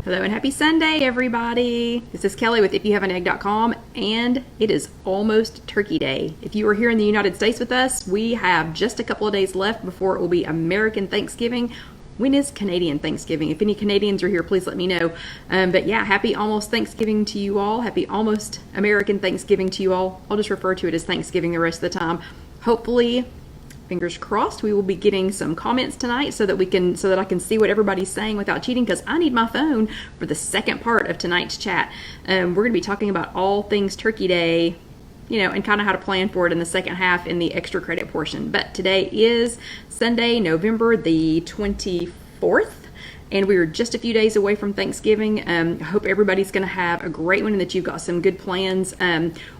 Hello and happy Sunday, everybody. This is Kelly with IfYouHaveAnEgg.com, and it is almost Turkey Day. If you are here in the United States with us, we have just a couple of days left before it will be American Thanksgiving. When is Canadian Thanksgiving? If any Canadians are here, please let me know. But yeah, happy almost Thanksgiving to you all. Happy almost American Thanksgiving to you all. I'll just refer to it as Thanksgiving the rest of the time. Hopefully, fingers crossed, we will be getting some comments tonight so that I can see what everybody's saying without cheating, because I need my phone for the second part of tonight's chat. We're going to be talking about all things Turkey Day, and kind of how to plan for it in the second half in the extra credit portion. But today is Sunday, November the 24th, and we are just a few days away from Thanksgiving. I hope everybody's going to have a great one and that you've got some good plans.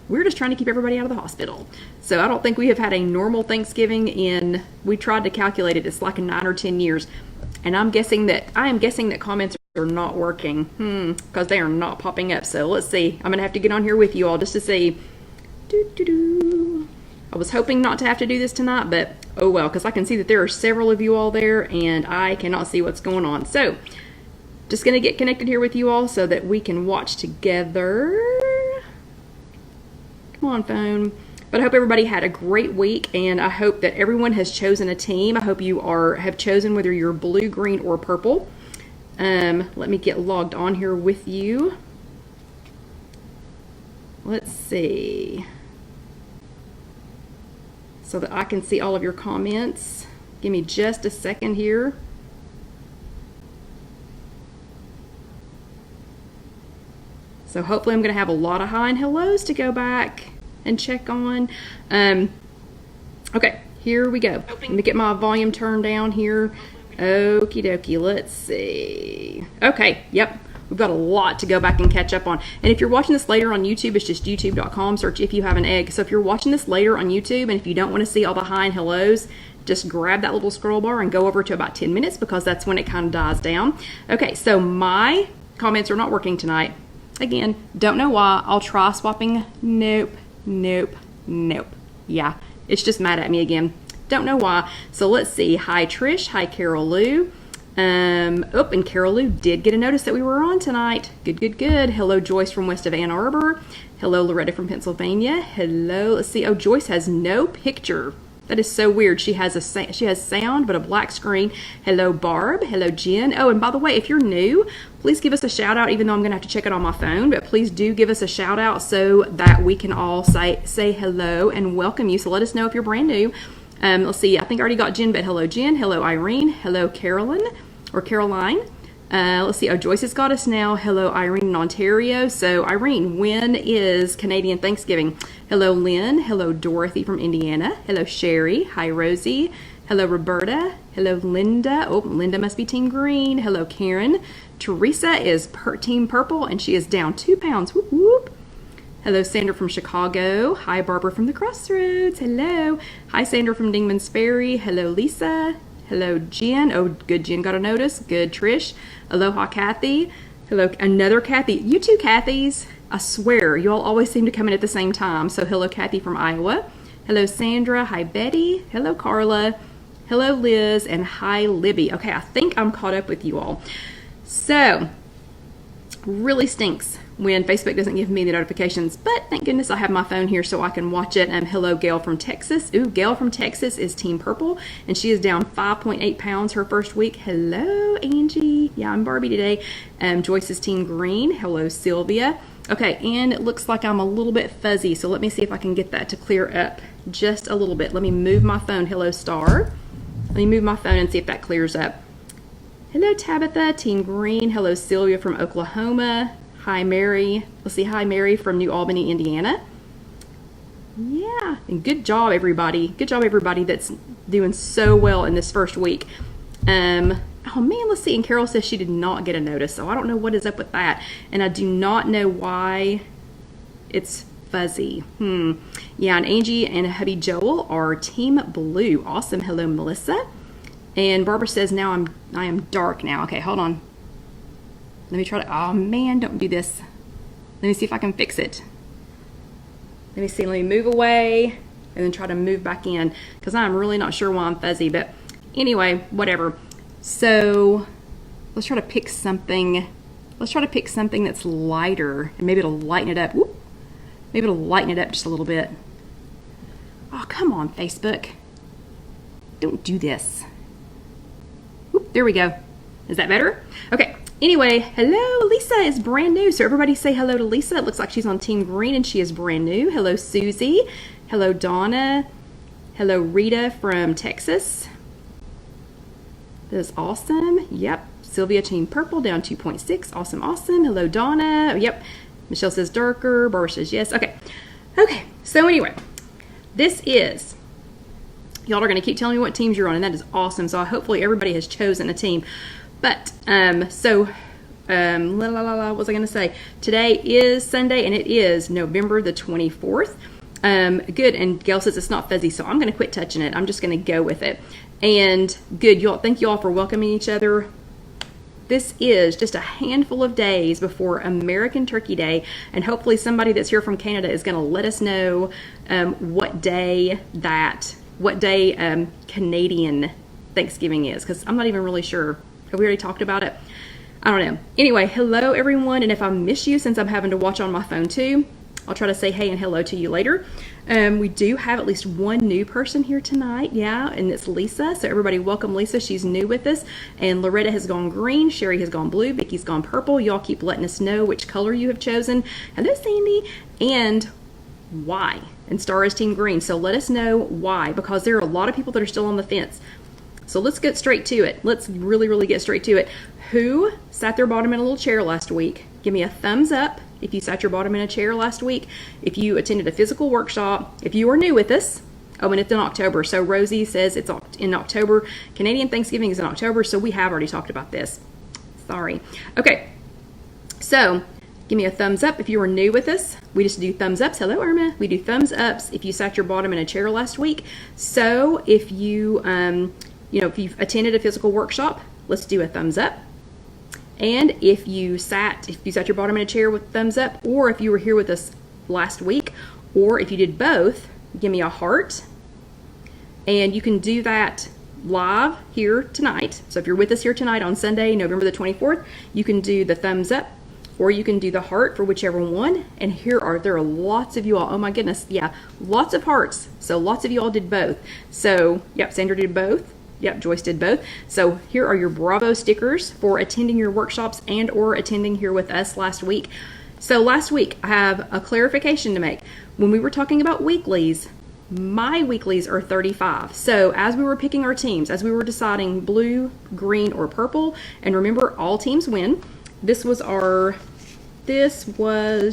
We're just trying to keep everybody out of the hospital. So I don't think we have had a normal Thanksgiving we tried to calculate it, it's like 9 or 10 years. And I am guessing that comments are not working, because they are not popping up. So let's see. I'm going to have to get on here with you all just to see. I was hoping not to have to do this tonight, but oh well, because I can see that there are several of you all there and I cannot see what's going on. So just going to get connected here with you all so that we can watch together. Come on, phone. But I hope everybody had a great week, and I hope that everyone has chosen a team. I hope you have chosen whether you're blue, green, or purple. Let me get logged on here with you. Let's see. So that I can see all of your comments. Give me just a second here. So hopefully I'm going to have a lot of hi and hellos to go back and check on. Okay, here we go. Let me get my volume turned down here. Okie dokie, let's see. Okay, yep. We've got a lot to go back and catch up on. And if you're watching this later on YouTube, it's just youtube.com, search If You Have an Egg. So if you're watching this later on YouTube, and if you don't want to see all the hi and hellos, just grab that little scroll bar and go over to about 10 minutes, because that's when it kind of dies down. Okay, so my comments are not working tonight. Again, don't know why. I'll try swapping. Nope, nope, nope. Yeah, it's just mad at me again. Don't know why. So let's see. Hi Trish. Hi Carol Lou. And Carol Lou did get a notice that we were on tonight. Good, good, good. Hello, Joyce from west of Ann Arbor. Hello, Loretta from Pennsylvania. Hello. Let's see. Oh, Joyce has no picture. That is so weird. She has sound, but a black screen. Hello, Barb. Hello, Jen. Oh, and by the way, if you're new, please give us a shout out, even though I'm going to have to check it on my phone, but please do give us a shout out so that we can all say hello and welcome you. So let us know if you're brand new. Let's see. I think I already got Jen, but hello, Jen. Hello, Irene. Hello, Carolyn. Or Caroline. Let's see. Oh, Joyce has got us now. Hello, Irene in Ontario. So, Irene, when is Canadian Thanksgiving? Hello, Lynn. Hello, Dorothy from Indiana. Hello, Sherry. Hi, Rosie. Hello, Roberta. Hello, Linda. Oh, Linda must be Team Green. Hello, Karen. Teresa is Team Purple, and she is down 2 pounds. Whoop, whoop. Hello, Sandra from Chicago. Hi, Barbara from the Crossroads. Hello. Hi, Sandra from Dingman's Ferry. Hello, Lisa. Hello, Jen. Oh, good, Jen got a notice. Good, Trish. Aloha, Kathy. Hello, another Kathy. You two Kathys, I swear, you all always seem to come in at the same time. So hello, Kathy from Iowa. Hello, Sandra. Hi, Betty. Hello, Carla. Hello, Liz. And hi, Libby. Okay, I think I'm caught up with you all. So, really stinks when Facebook doesn't give me the notifications, but thank goodness I have my phone here so I can watch it. Hello, Gail from Texas. Ooh, Gail from Texas is Team Purple, and she is down 5.8 pounds her first week. Hello, Angie. Yeah, I'm Barbie today. Joyce is Team Green. Hello, Sylvia. Okay, and it looks like I'm a little bit fuzzy, so let me see if I can get that to clear up just a little bit. Let me move my phone. Hello, Star. Let me move my phone and see if that clears up. Hello, Tabitha, Team Green. Hello, Sylvia from Oklahoma. Hi, Mary. Let's see. Hi, Mary from New Albany, Indiana. Yeah, and good job, everybody. Good job, everybody that's doing so well in this first week. Oh, man, let's see. And Carol says she did not get a notice, so I don't know what is up with that. And I do not know why it's fuzzy. Yeah, and Angie and hubby Joel are Team Blue. Awesome. Hello, Melissa. And Barbara says I am dark now. Okay, hold on. Let me try to, oh man, don't do this. Let me see if I can fix it. Let me see, let me move away and then try to move back in, because I'm really not sure why I'm fuzzy, but anyway, whatever. So let's try to pick something Let's try to pick something that's lighter, and maybe it'll lighten it up. Whoop. Maybe it'll lighten it up just a little bit. Oh, come on, Facebook. Don't do this. Whoop, there we go. Is that better? Okay. Anyway, hello, Lisa is brand new. So everybody say hello to Lisa. It looks like she's on Team Green and she is brand new. Hello, Susie. Hello, Donna. Hello, Rita from Texas. That is awesome. Yep. Sylvia, Team Purple, down 2.6. Awesome, awesome. Hello, Donna. Yep. Michelle says darker. Barbara says yes. Okay. Okay. So anyway, this is, y'all are going to keep telling me what teams you're on, and that is awesome. So hopefully everybody has chosen a team. But, what was I going to say? Today is Sunday, and it is November the 24th. Good, and Gail says it's not fuzzy, so I'm going to quit touching it. I'm just going to go with it. And good, y'all, thank you all for welcoming each other. This is just a handful of days before American Turkey Day, and hopefully somebody that's here from Canada is going to let us know what day Canadian Thanksgiving is, because I'm not even really sure. Have we already talked about it? I don't know. Anyway, hello everyone, and if I miss you since I'm having to watch on my phone too, I'll try to say hey and hello to you later. We do have at least one new person here tonight, yeah, and it's Lisa. So everybody welcome Lisa. She's new with us. And Loretta has gone green, Sherry has gone blue, Vicky's gone purple. Y'all keep letting us know which color you have chosen. Hello, Sandy. And why? And Star is Team Green. So let us know why, because there are a lot of people that are still on the fence. So let's get straight to it. Let's really get straight to it. Who sat their bottom in a little chair last week? Give me a thumbs up if you sat your bottom in a chair last week. If you attended a physical workshop. If you are new with us. Oh, and it's in October. So Rosie says it's in October. Canadian Thanksgiving is in October, so we have already talked about this. Sorry. Okay. So give me a thumbs up if you were new with us. We just do thumbs ups. Hello, Irma. We do thumbs ups if you sat your bottom in a chair last week. So if you if you've attended a physical workshop, let's do a thumbs up. And if you sat your bottom in a chair with thumbs up, or if you were here with us last week, or if you did both, give me a heart. And you can do that live here tonight. So if you're with us here tonight on Sunday, November the 24th, you can do the thumbs up, or you can do the heart for whichever one. And there are lots of you all. Oh my goodness, yeah, lots of hearts. So lots of you all did both. So yep, Sandra did both. Yep, Joyce did both. So here are your Bravo stickers for attending your workshops and or attending here with us last week. So last week, I have a clarification to make. When we were talking about weeklies, my weeklies are 35. So as we were picking our teams, as we were deciding blue, green, or purple, and remember, all teams win. This was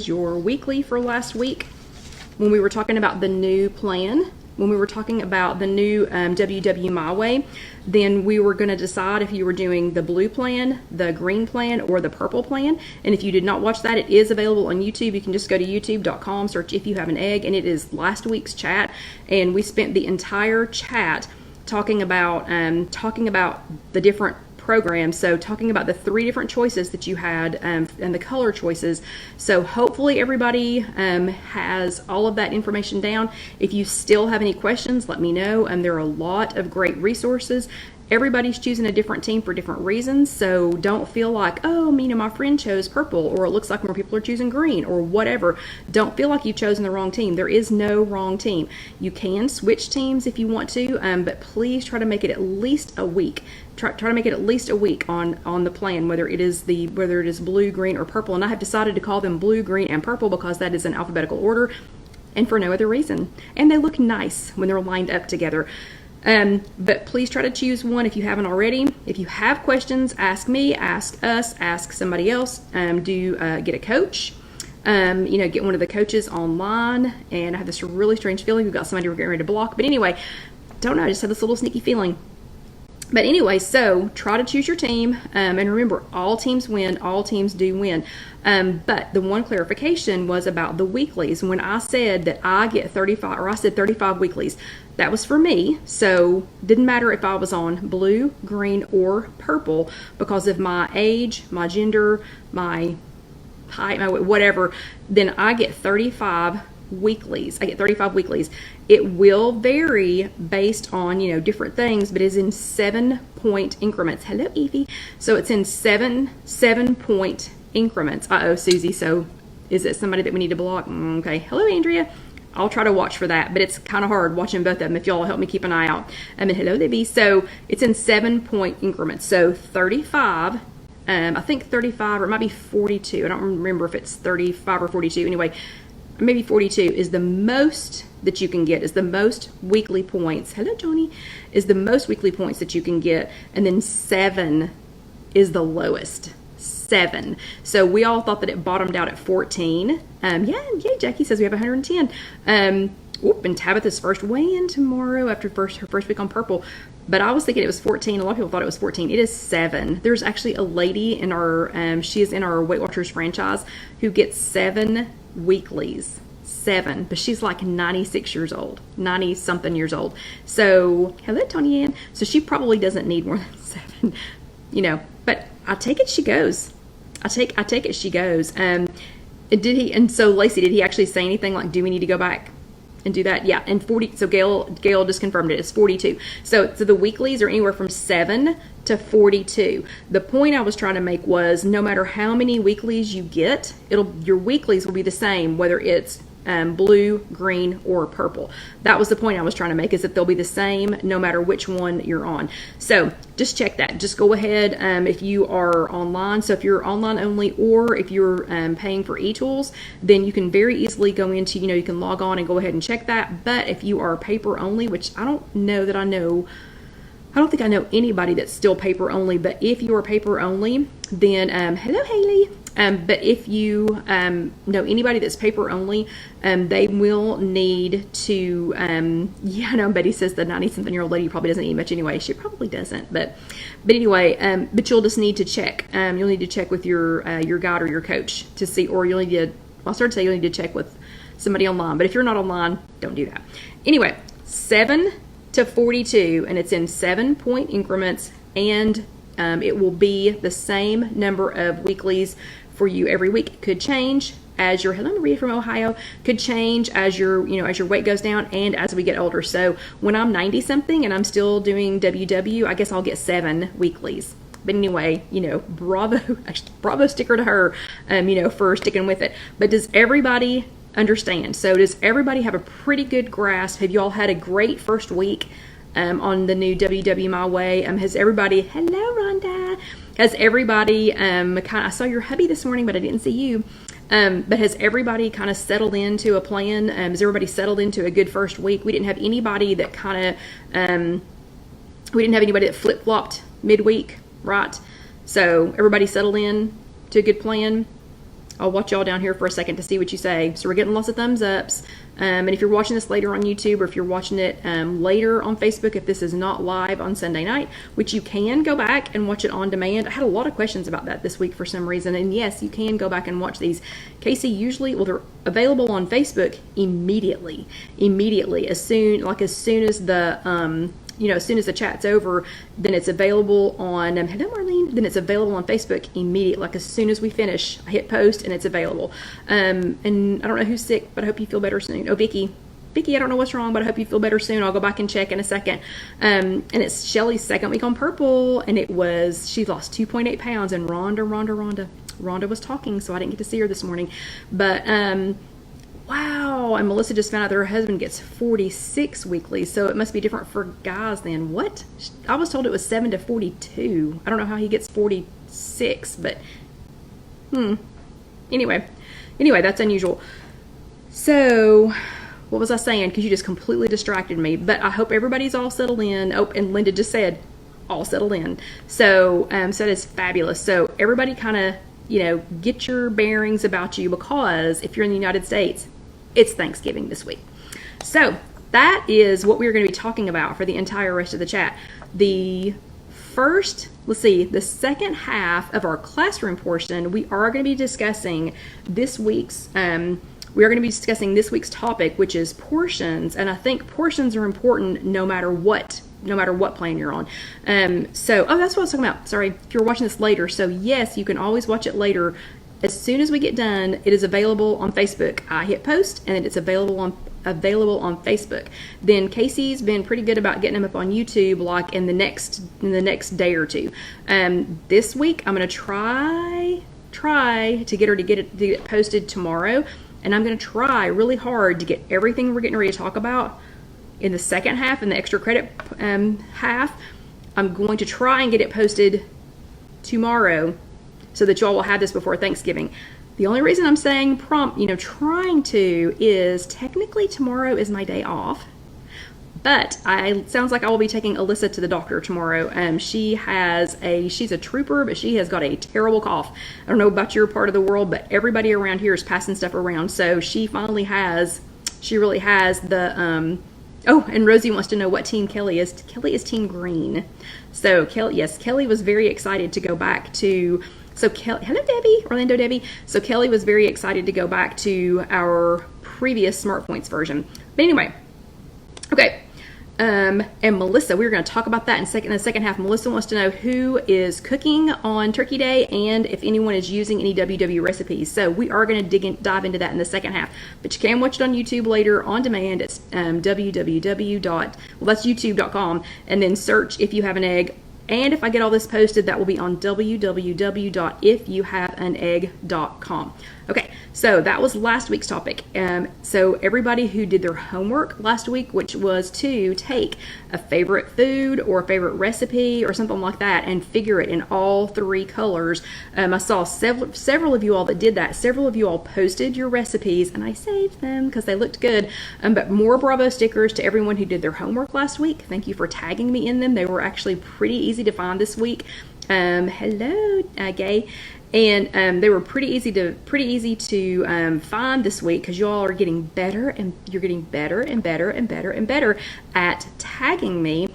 your weekly for last week when we were talking about the new plan. When we were talking about the new WW My Way, then we were going to decide if you were doing the blue plan, the green plan, or the purple plan. And if you did not watch that, it is available on YouTube. You can just go to youtube.com, search If You Have an Egg, and it is last week's chat. And we spent the entire chat talking about the different programs. So talking about the 3 different choices that you had and the color choices. So hopefully everybody has all of that information down. If you still have any questions, let me know. There are a lot of great resources. Everybody's choosing a different team for different reasons, so don't feel like, oh, my friend chose purple, or it looks like more people are choosing green, or whatever. Don't feel like you've chosen the wrong team. There is no wrong team. You can switch teams if you want to, but please try to make it at least a week. Try to make it at least a week on the plan, whether it is blue, green, or purple. And I have decided to call them blue, green, and purple because that is in alphabetical order, and for no other reason. And they look nice when they're lined up together. But please try to choose one if you haven't already. If you have questions, ask me, ask us, ask somebody else. Get a coach. Get one of the coaches online. And I have this really strange feeling we've got somebody we're getting ready to block. But anyway, don't know. I just have this little sneaky feeling. But anyway, so try to choose your team. And remember, all teams win. All teams do win. But the one clarification was about the weeklies. When I said that I get 35, or I said 35 weeklies, that was for me. So didn't matter if I was on blue, green, or purple because of my age, my gender, my height, my whatever. Then I get 35 weeklies. I get 35 weeklies. It will vary based on, different things, but it's in 7-point increments. Hello, Evie. So it's in 7-point increments. Uh-oh, Susie, so is it somebody that we need to block? Okay, hello, Andrea. I'll try to watch for that, but it's kind of hard watching both of them if y'all help me keep an eye out. And hello, Libby. So it's in 7-point increments. So 35, I think 35, or it might be 42. I don't remember if it's 35 or 42. Anyway, maybe 42 is the most that you can get, is the most weekly points. Hello, Johnny. Is the most weekly points that you can get. And then 7 is the lowest. 7. So we all thought that it bottomed out at 14. Yay, Jackie says we have 110. And Tabitha's first weigh-in tomorrow after her first week on Purple. But I was thinking it was 14. A lot of people thought it was 14. It is 7. There's actually a lady in our, she is in our Weight Watchers franchise who gets 7 weeklies. 7, but she's like 96 years old, 90 something years old. So hello, Tony Ann. So she probably doesn't need more than 7, you know, but I take it she goes. I take it she goes. And so Lacey, did he actually say anything like, do we need to go back and do that? Yeah. And 40, so Gail just confirmed it. It's 42. So the weeklies are anywhere from 7 to 42. The point I was trying to make was no matter how many weeklies you get, your weeklies will be the same, whether it's blue, green, or purple. That was the point I was trying to make, is that they'll be the same no matter which one you're on. So just check that. Just go ahead if you are online. So if you're online only, or if you're paying for eTools, then you can very easily go into, you can log on and go ahead and check that. But if you are paper only, which I don't think I know anybody that's still paper only, but if you are paper only, then hello, Haley. But if you know anybody that's paper only, they will need to, yeah, I know Betty says the 90-something-year-old lady probably doesn't eat much anyway. She probably doesn't, but anyway, but you'll just need to check. You'll need to check with your guide or your coach to see, or you'll need to, well, I started to say you'll need to check with somebody online, but if you're not online, don't do that. Anyway, 7 to 42, and it's in 7-point increments, and it will be the same number of weeklies for you every week. It could change as your, hello Maria from Ohio, could change as your, as your weight goes down and as we get older. So when I'm 90 something and I'm still doing WW, I guess I'll get 7 weeklies. But anyway, bravo sticker to her, for sticking with it. But does everybody understand? So does everybody have a pretty good grasp? Have you all had a great first week on the new WW My Way? Has everybody, hello Rhonda, has everybody I saw your hubby this morning, but I didn't see you. But has everybody kind of settled into a plan? Has everybody settled into a good first week? We didn't have anybody that we didn't have anybody that flip-flopped midweek, right? So everybody settled in to a good plan. I'll watch y'all down here for a second to see what you say. So we're getting lots of thumbs ups. And if you're watching this later on YouTube, or if you're watching it later on Facebook, if this is not live on Sunday night, which you can go back and watch it on demand. I had a lot of questions about that this week for some reason. And yes, you can go back and watch these. Casey, usually, well, they're available on Facebook immediately. As soon as the as soon as the chat's over, then it's available on, hello Marlene, then it's available on Facebook immediately. Like as soon as we finish, I hit post and it's available. And I don't know who's sick, but I hope you feel better soon. Oh, Vicky, I don't know what's wrong, but I hope you feel better soon. I'll go back and check in a second. And it's Shelly's second week on Purple, and she lost 2.8 pounds, and Rhonda was talking, so I didn't get to see her this morning. But, wow, and Melissa just found out that her husband gets 46 weekly, so it must be different for guys then. What? I was told it was 7 to 42. I don't know how he gets 46, but anyway, that's unusual. So, what was I saying? Because you just completely distracted me. But I hope everybody's all settled in. Oh, and Linda just said, all settled in. So, so that is fabulous. So, everybody kind of, get your bearings about you, because if you're in the United States, it's Thanksgiving this week. So that is what we're going to be talking about for the entire rest of the chat. The second half of our classroom portion, we are going to be discussing this week's topic, which is portions. And I think portions are important no matter what plan you're on. That's what I was talking about. Sorry, if you're watching this later. So yes, you can always watch it later. As soon as we get done, it is available on Facebook. I hit post, and then it's available on Facebook. Then Casey's been pretty good about getting them up on YouTube, like in the next day or two. This week I'm gonna try try to get her to get it posted tomorrow, and I'm going to try really hard to get everything we're getting ready to talk about in the second half, in the extra credit half. I'm going to try and get it posted tomorrow so that y'all will have this before Thanksgiving. The only reason I'm saying trying to is technically tomorrow is my day off. But it sounds like I will be taking Alyssa to the doctor tomorrow. She's a trooper, but she has got a terrible cough. I don't know about your part of the world, but everybody around here is passing stuff around. So she really has the, oh, and Rosie wants to know what team Kelly is. Kelly is team green. So Kelly was very excited to go back to, hello Debbie, Orlando Debbie. So Kelly was very excited to go back to our previous Smart Points version. But anyway, okay. And Melissa, we're going to talk about that in the second half. Melissa wants to know who is cooking on Turkey Day and if anyone is using any WW recipes. So we are going to dive into that in the second half. But you can watch it on YouTube later on demand. It's that's youtube.com, and then search If You Have an Egg. And if I get all this posted, that will be on www.ifyouhaveanegg.com. Okay, so that was last week's topic. So everybody who did their homework last week, which was to take a favorite food or a favorite recipe or something like that and figure it in all three colors. I saw several of you all that did that. Several of you all posted your recipes, and I saved them because they looked good. But more Bravo stickers to everyone who did their homework last week. Thank you for tagging me in them. They were actually pretty easy to find this week. Hello, Gay. And they were pretty easy to find this week because you all are getting better, and you're getting better and better and better and better at tagging me.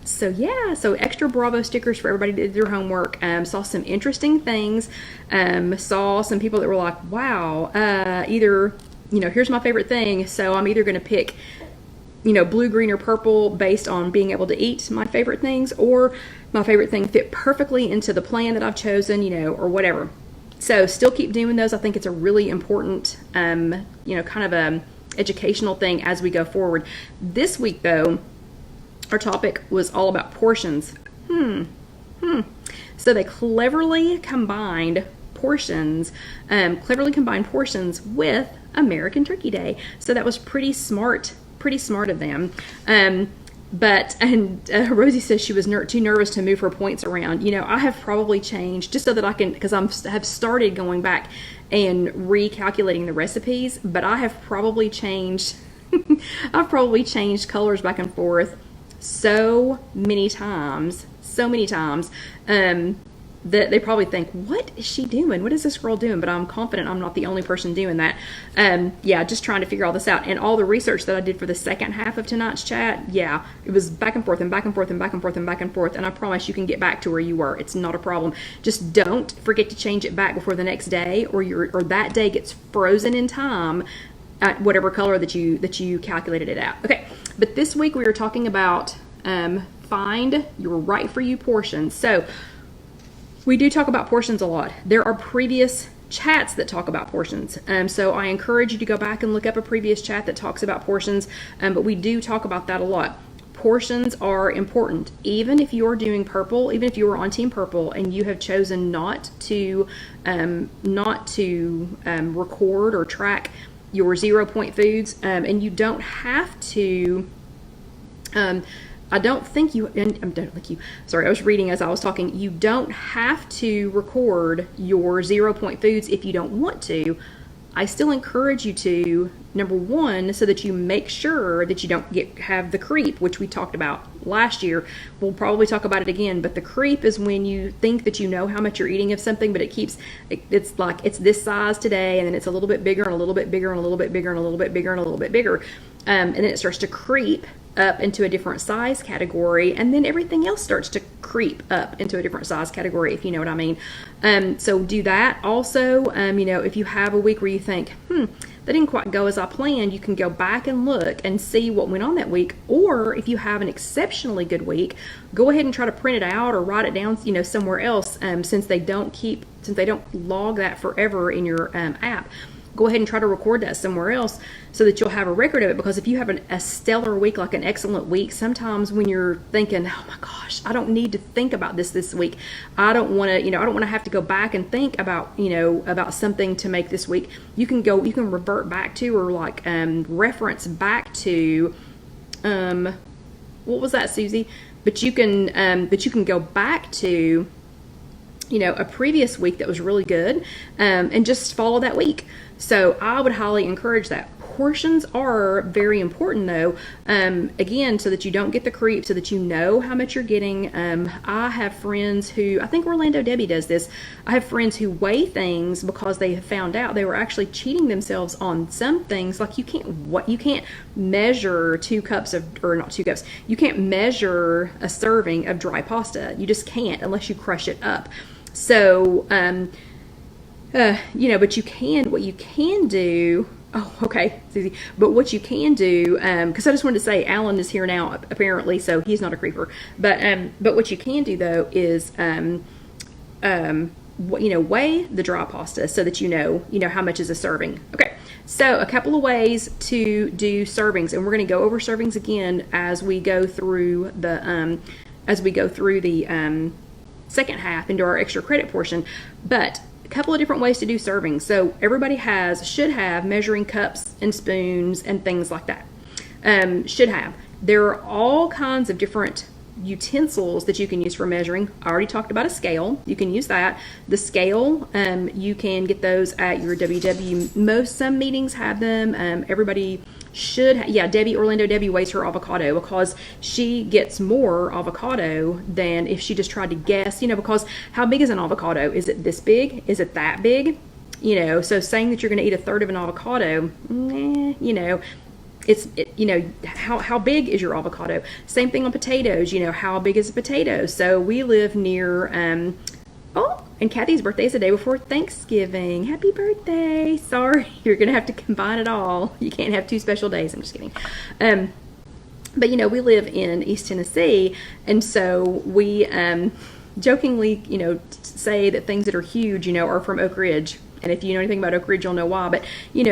So extra Bravo stickers for everybody that did their homework. Saw some interesting things. Saw some people that were like, wow, either, here's my favorite thing. So I'm either going to pick, blue, green, or purple based on being able to eat my favorite things, or my favorite thing fit perfectly into the plan that I've chosen, or whatever. So still keep doing those. I think it's a really important, kind of a educational thing as we go forward. This week, though, our topic was all about portions. So they cleverly combined portions with American Turkey Day. So that was pretty smart of them. But Rosie says she was too nervous to move her points around. I have probably changed just so that I can, because have started going back and recalculating the recipes, but I have probably changed colors back and forth so many times that they probably think, what is she doing? What is this girl doing? But I'm confident I'm not the only person doing that. Just trying to figure all this out. And all the research that I did for the second half of tonight's chat, it was back and forth and back and forth and back and forth and back and forth. And I promise you can get back to where you were. It's not a problem. Just don't forget to change it back before the next day, or that day gets frozen in time at whatever color that you calculated it at. Okay, but this week we are talking about find your right for you portions. So we do talk about portions a lot. There are previous chats that talk about portions. So I encourage you to go back and look up a previous chat that talks about portions. But we do talk about that a lot. Portions are important. Even if you're doing purple, even if you are on Team Purple and you have chosen not to record or track your 0 point foods, and you don't have to. I don't think you, sorry, I was reading as I was talking. You don't have to record your 0 point foods if you don't want to. I still encourage you to, number one, so that you make sure that you don't have the creep, which we talked about last year. We'll probably talk about it again, but the creep is when you think that you know how much you're eating of something, but it's like it's this size today, and then it's a little bit bigger and a little bit bigger and a little bit bigger and a little bit bigger and a little bit bigger. And then it starts to creep up into a different size category, and then everything else starts to creep up into a different size category, if you know what I mean. So do that. Also, if you have a week where you think, that didn't quite go as I planned, you can go back and look and see what went on that week. Or if you have an exceptionally good week, go ahead and try to print it out or write it down, somewhere else, since they don't log that forever in your app. go ahead and try to record that somewhere else so that you'll have a record of it. Because if you have a stellar week, like an excellent week, sometimes when you're thinking, oh my gosh, I don't need to think about this week. I don't want to, I don't want to have to go back and think about, about something to make this week. You can revert back to, or like reference back to, what was that, Susie? But you can go back to, a previous week that was really good, and just follow that week. So I would highly encourage that. Portions are very important though, again, so that you don't get the creep, so that you know how much you're getting. I have friends who, I think Orlando Debbie does this, I have friends who weigh things because they have found out they were actually cheating themselves on some things. Like you can't measure 2 cups of, or not 2 cups, you can't measure a serving of dry pasta. You just can't unless you crush it up. So, but you can, what you can do, oh, okay, Susie, but what you can do, because I just wanted to say Alan is here now, apparently, so he's not a creeper, but what you can do, though, is, weigh the dry pasta so that you know how much is a serving. Okay, so a couple of ways to do servings, and we're going to go over servings again as we go through the, second half into our extra credit portion, but a couple of different ways to do servings. So everybody should have measuring cups and spoons and things like that. Should have. There are all kinds of different utensils that you can use for measuring. I already talked about a scale. You can use that. The scale, you can get those at your WW. Some meetings have them. Everybody should, Orlando Debbie weighs her avocado because she gets more avocado than if she just tried to guess, because how big is an avocado? Is it this big? Is it that big? So saying that you're going to eat a third of an avocado, how big is your avocado? Same thing on potatoes, how big is a potato? So we live near, and Kathy's birthday is the day before Thanksgiving. Happy birthday. Sorry, you're going to have to combine it all. You can't have 2 special days. I'm just kidding. But, we live in East Tennessee, and so we jokingly, say that things that are huge, are from Oak Ridge. And if you know anything about Oak Ridge, you'll know why. But,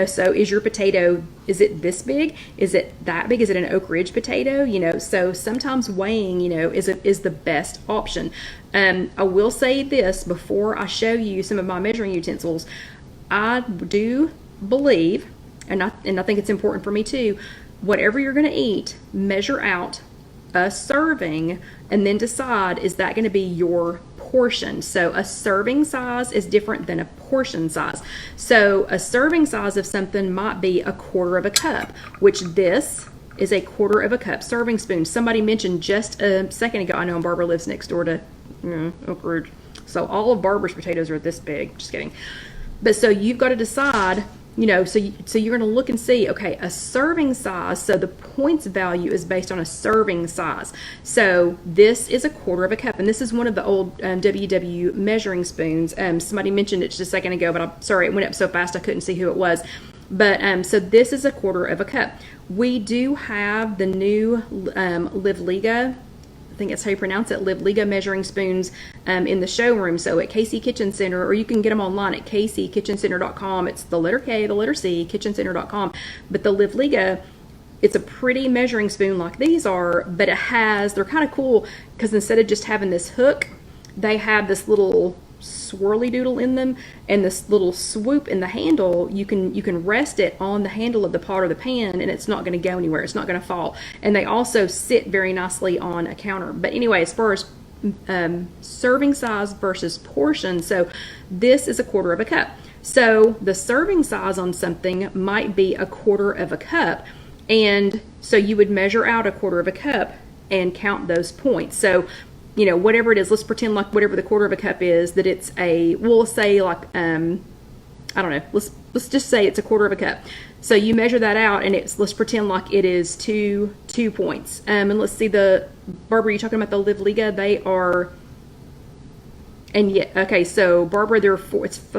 so is your potato, is it this big? Is it that big? Is it an Oak Ridge potato? So sometimes weighing, is the best option. I will say this before I show you some of my measuring utensils. I do believe, and I think it's important for me too, whatever you're going to eat, measure out a serving and then decide, is that going to be your portion? So a serving size is different than a portion size. So a serving size of something might be 1/4 of a cup, which this is 1/4 of a cup serving spoon. Somebody mentioned just a second ago, I know Barbara lives next door to Oak Ridge, so all of Barbara's potatoes are this big. Just kidding. But so you've got to decide, so you're going to look and see, okay, a serving size, so the points value is based on a serving size. So this is 1/4 of a cup, and this is one of the old WW measuring spoons. Somebody mentioned it just a second ago, but I'm sorry, it went up so fast I couldn't see who it was. But so this is 1/4 of a cup. We do have the new Liga, I think that's how you pronounce it, Liga measuring spoons in the showroom. So at KC Kitchen Center, or you can get them online at kckitchencenter.com. It's the letter K, the letter C, kitchencenter.com. But the Liga, it's a pretty measuring spoon like these are, but they're kind of cool because instead of just having this hook, they have this little swirly doodle in them and this little swoop in the handle. You can rest it on the handle of the pot or the pan, and it's not going to go anywhere. It's not going to fall. And they also sit very nicely on a counter. But anyway, as far as serving size versus portion, so this is 1/4 of a cup. So the serving size on something might be 1/4 of a cup, and so you would measure out 1/4 of a cup and count those points. So whatever it is, let's pretend like whatever the 1/4 of a cup is, that it's we'll say like, I don't know, let's just say it's 1/4 of a cup. So you measure that out, and let's pretend like it is two points. And let's see, Barbara, you talking about the Liga? They are, and yeah, okay, so Barbara, I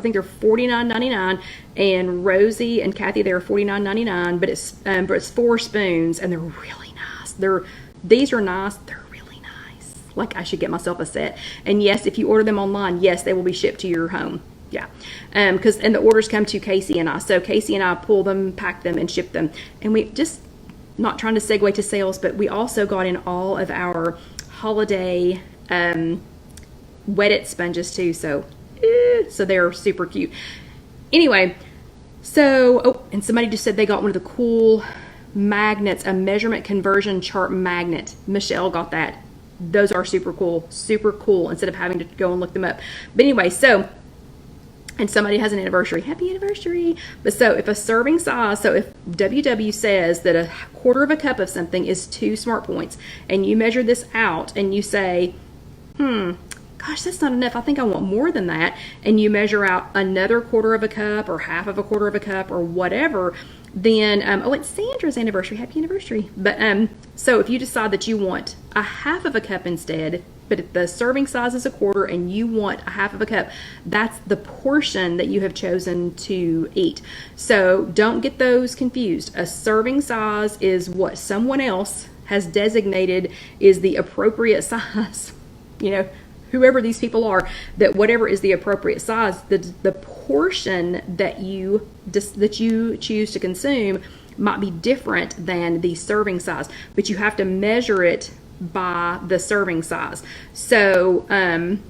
think they're $49.99, and Rosie and Kathy, they're $49.99, but it's 4 spoons, and they're really nice. These are nice. They're like, I should get myself a set. And yes, if you order them online, yes, they will be shipped to your home. Yeah, because and the orders come to Casey and I. So Casey and I pull them, pack them, and ship them. And we just, not trying to segue to sales, but we also got in all of our holiday wetted sponges too. So they're super cute. Anyway, so, oh, and somebody just said they got one of the cool magnets, a measurement conversion chart magnet. Michelle got that. Those are super cool, instead of having to go and look them up. But anyway, so, and somebody has an anniversary. Happy anniversary. But so if a serving size, so if WW says that a quarter of a cup of something is 2 smart points, and you measure this out and you say, gosh, that's not enough. I think I want more than that. And you measure out another quarter of a cup or half of a quarter of a cup or whatever, then, oh, it's Sandra's anniversary. Happy anniversary. But so if you decide that you want a half of a cup instead, but if the serving size is a quarter and you want a half of a cup, that's the portion that you have chosen to eat. So don't get those confused. A serving size is what someone else has designated is the appropriate size, you know, whoever these people are, that whatever is the appropriate size, the portion that you choose to consume might be different than the serving size, but you have to measure it by the serving size. So, and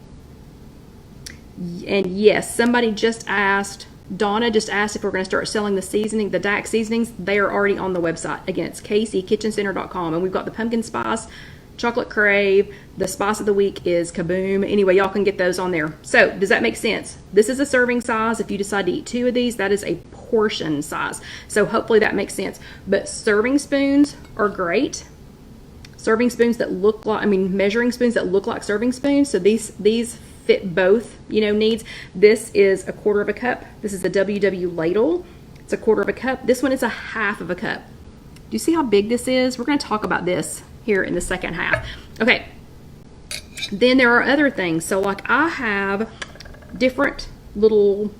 yes, somebody just asked, Donna just asked if we're going to start selling the seasoning, the DAX seasonings. They are already on the website. Again, it's CaseyKitchenCenter.com, and we've got the pumpkin spice, chocolate crave, the spice of the week is kaboom. Anyway, y'all can get those on there. So does that make sense? This is a serving size. If you decide to eat 2 of these, that is a portion size. So hopefully that makes sense. But serving spoons are great. Serving spoons that look like, measuring spoons that look like serving spoons. So these fit both, needs. This is a quarter of a cup. This is the WW ladle. It's a quarter of a cup. This one is a half of a cup. Do you see how big this is? We're going to talk about this here in the second half. Okay, then there are other things. So like I have different little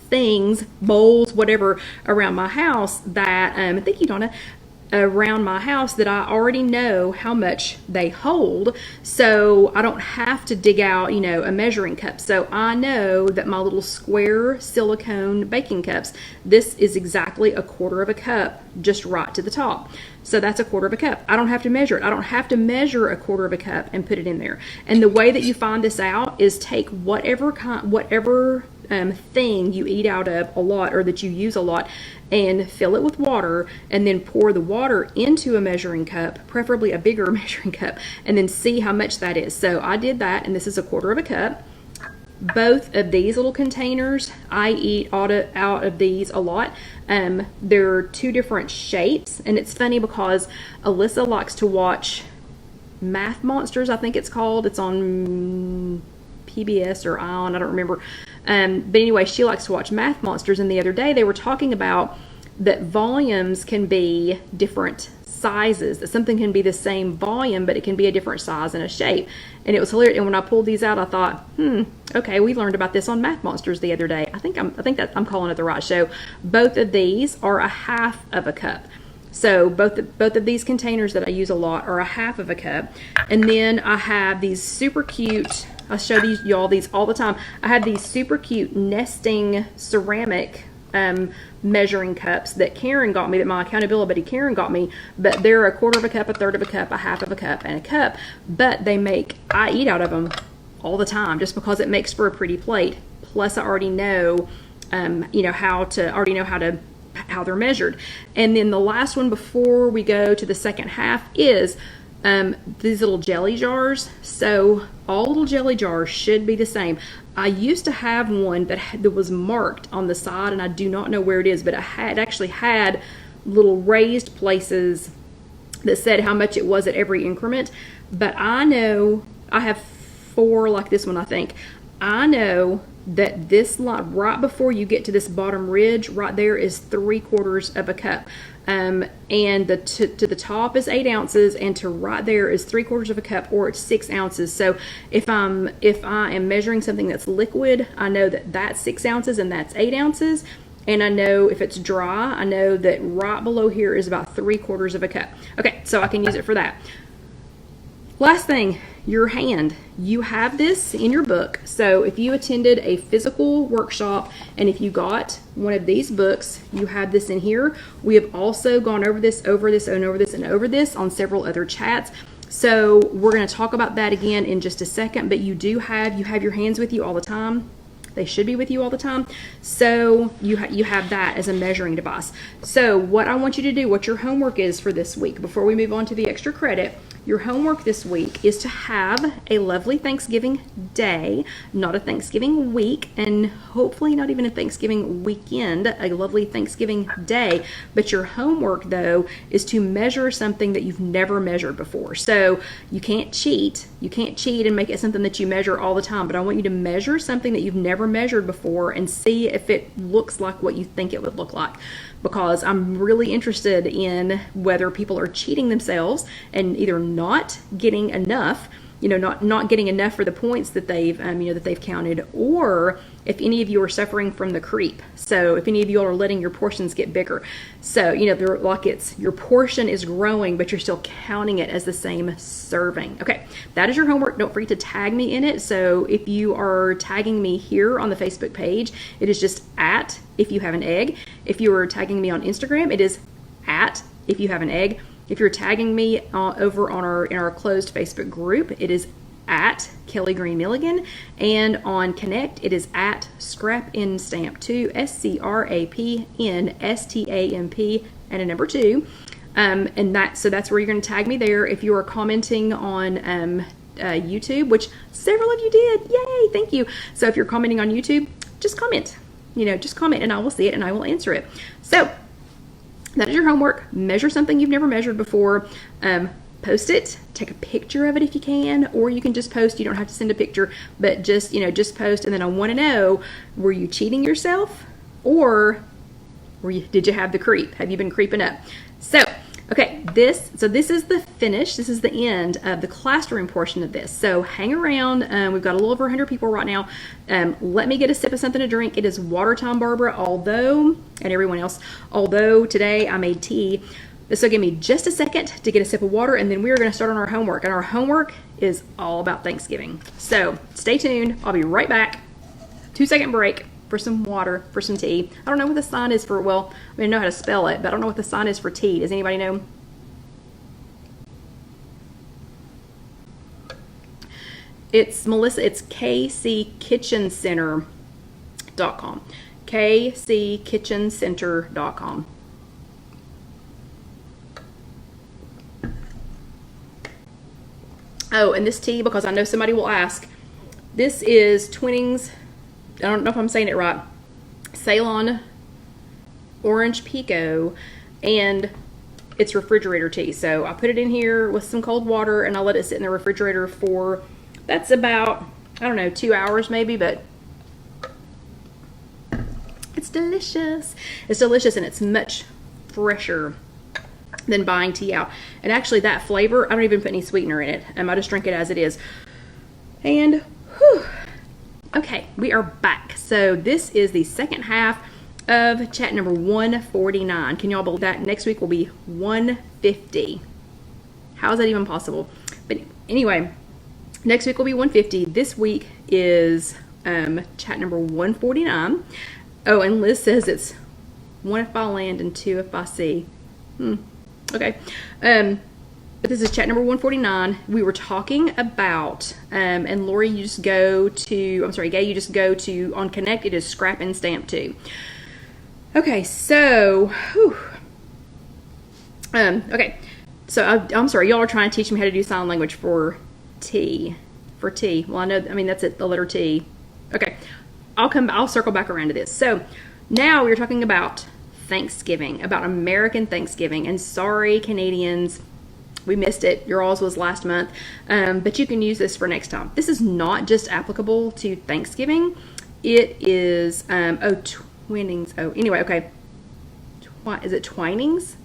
things, bowls, whatever, around my house that, thank you, Donna, around my house that I already know how much they hold, so I don't have to dig out, a measuring cup. So I know that my little square silicone baking cups, this is exactly a quarter of a cup, just right to the top. So that's a quarter of a cup. I don't have to measure it. I don't have to measure a quarter of a cup and put it in there. And the way that you find this out is take whatever thing you eat out of a lot or that you use a lot and fill it with water, and then pour the water into a measuring cup, preferably a bigger measuring cup, and then see how much that is. So I did that, and this is a quarter of a cup. Both of these little containers, I eat out of these a lot. They're 2 different shapes, and it's funny because Alyssa likes to watch Math Monsters, I think it's called. It's on PBS or ION, I don't remember. But anyway, she likes to watch Math Monsters, and the other day they were talking about that volumes can be different sizes, that something can be the same volume, but it can be a different size and a shape. And it was hilarious. And when I pulled these out, I thought, okay, we learned about this on Math Monsters the other day. I think that I'm calling it the right show. Both of these are a half of a cup. So both of these containers that I use a lot are a half of a cup. And then I have these super cute, I show y'all these all the time. I have these super cute nesting ceramic measuring cups that Karen got me, that my accountability buddy Karen got me, but they're a quarter of a cup, a third of a cup, a half of a cup, and a cup. But I eat out of them all the time just because it makes for a pretty plate. Plus I already know, how they're measured. And then the last one before we go to the second half is these little jelly jars. So all little jelly jars should be the same. I used to have one that was marked on the side, and I do not know where it is, but it actually had little raised places that said how much it was at every increment. But I know I have 4 like this one, I think. I know that this line right before you get to this bottom ridge right there is 3/4 of a cup, and to the top is 8 ounces, and to right there is 3/4 of a cup, or it's 6 ounces. So if I am measuring something that's liquid, I know that that's 6 ounces and that's 8 ounces. And I know if it's dry, I know that right below here is about 3/4 of a cup. Okay, so I can use it for that. Last thing, your hand. You have this in your book. So if you attended a physical workshop and if you got one of these books, you have this in here. We have also gone over this, and over this on several other chats. So we're going to talk about that again in just a second, but you have your hands with you all the time. They should be with you all the time. So you have that as a measuring device. So what I want you to do, what your homework is for this week, before we move on to the extra credit, your homework this week is to have a lovely Thanksgiving day, not a Thanksgiving week, and hopefully not even a Thanksgiving weekend, a lovely Thanksgiving day. But your homework, though, is to measure something that you've never measured before. So you can't cheat. You can't cheat and make it something that you measure all the time. But I want you to measure something that you've never measured before and see if it looks like what you think it would look like. Because I'm really interested in whether people are cheating themselves and either not getting enough, not getting enough for the points that they've, that they've counted, or if any of you are suffering from the creep. So if any of you are letting your portions get bigger. So, they're like your portion is growing, but you're still counting it as the same serving. Okay, that is your homework. Don't forget to tag me in it. So if you are tagging me here on the Facebook page, it is just at IfYouHaveAnEgg. If you are tagging me on Instagram, it is at IfYouHaveAnEgg. If you're tagging me over on in our closed Facebook group, it is at Kelly Green Milligan, and on Connect it is at ScrapNStamp2, ScrapNStamp and a number 2, and that's where you're going to tag me there. If you are commenting on YouTube, which several of you did, yay, thank you. So if you're commenting on YouTube, just comment, and I will see it and I will answer it. So that is your homework. Measure something you've never measured before. Post it. Take a picture of it if you can, or you can just post. You don't have to send a picture, but just post. And then I want to know: were you cheating yourself, or did you have the creep? Have you been creeping up? So, okay, this is the finish. This is the end of the classroom portion of this. So hang around. We've got a little over 100 people right now. Let me get a sip of something to drink. It is water time, Barbara, and everyone else. Although today I made tea. This will give me just a second to get a sip of water, and then we're going to start on our homework. And our homework is all about Thanksgiving. So stay tuned. I'll be right back. 2-second break for some water, for some tea. I don't know what the sign is for, I know how to spell it, but I don't know what the sign is for tea. Does anybody know? It's Melissa. It's kckitchencenter.com. kckitchencenter.com. Oh, and this tea, because I know somebody will ask, this is Twinings, I don't know if I'm saying it right, Ceylon Orange Pico, and it's refrigerator tea. So I put it in here with some cold water, and I let it sit in the refrigerator for, that's about, 2 hours maybe, but it's delicious. It's delicious, and it's much fresher than buying tea out. And actually that flavor, I don't even put any sweetener in it. I just drink it as it is. And whew, okay, we are back. So this is the second half of chat number 149. Can y'all believe that? Next week will be 150. How is that even possible? But anyway, next week will be 150. This week is chat number 149. Oh, and Liz says it's 1 if I land and 2 if I see. Okay, but this is chat number 149. We were talking about, and Lori, you just go to, Gay, you just go to, on Connect, it is ScrapNStamp2. Okay, so, okay, so I'm sorry, y'all are trying to teach me how to do sign language for T. Well, I know, that's it, the letter T. Okay, I'll circle back around to this. So now we're talking about Thanksgiving, about American Thanksgiving, and sorry Canadians, we missed it. Your alls was last month, but you can use this for next time. This is not just applicable to Thanksgiving. It is Twinings. Oh, anyway, okay. Is it Twinings?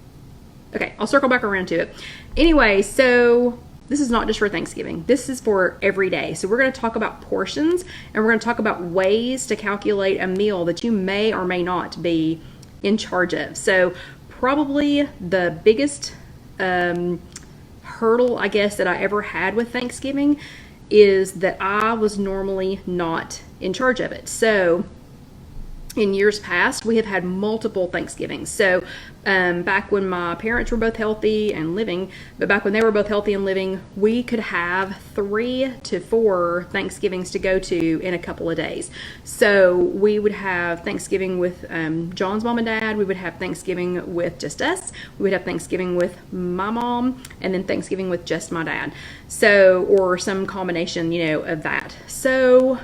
Okay, I'll circle back around to it. Anyway, so this is not just for Thanksgiving. This is for every day. So we're going to talk about portions, and we're going to talk about ways to calculate a meal that you may or may not be in charge of. So probably the biggest hurdle, I guess, that I ever had with Thanksgiving is that I was normally not in charge of it. So in years past, we have had multiple Thanksgivings. So back when my parents were both healthy and living, but back when they were both healthy and living, we could have 3 to 4 Thanksgivings to go to in a couple of days. So we would have Thanksgiving with John's mom and dad. We would have Thanksgiving with just us. We would have Thanksgiving with my mom, and then Thanksgiving with just my dad. So, or some combination, of that. So,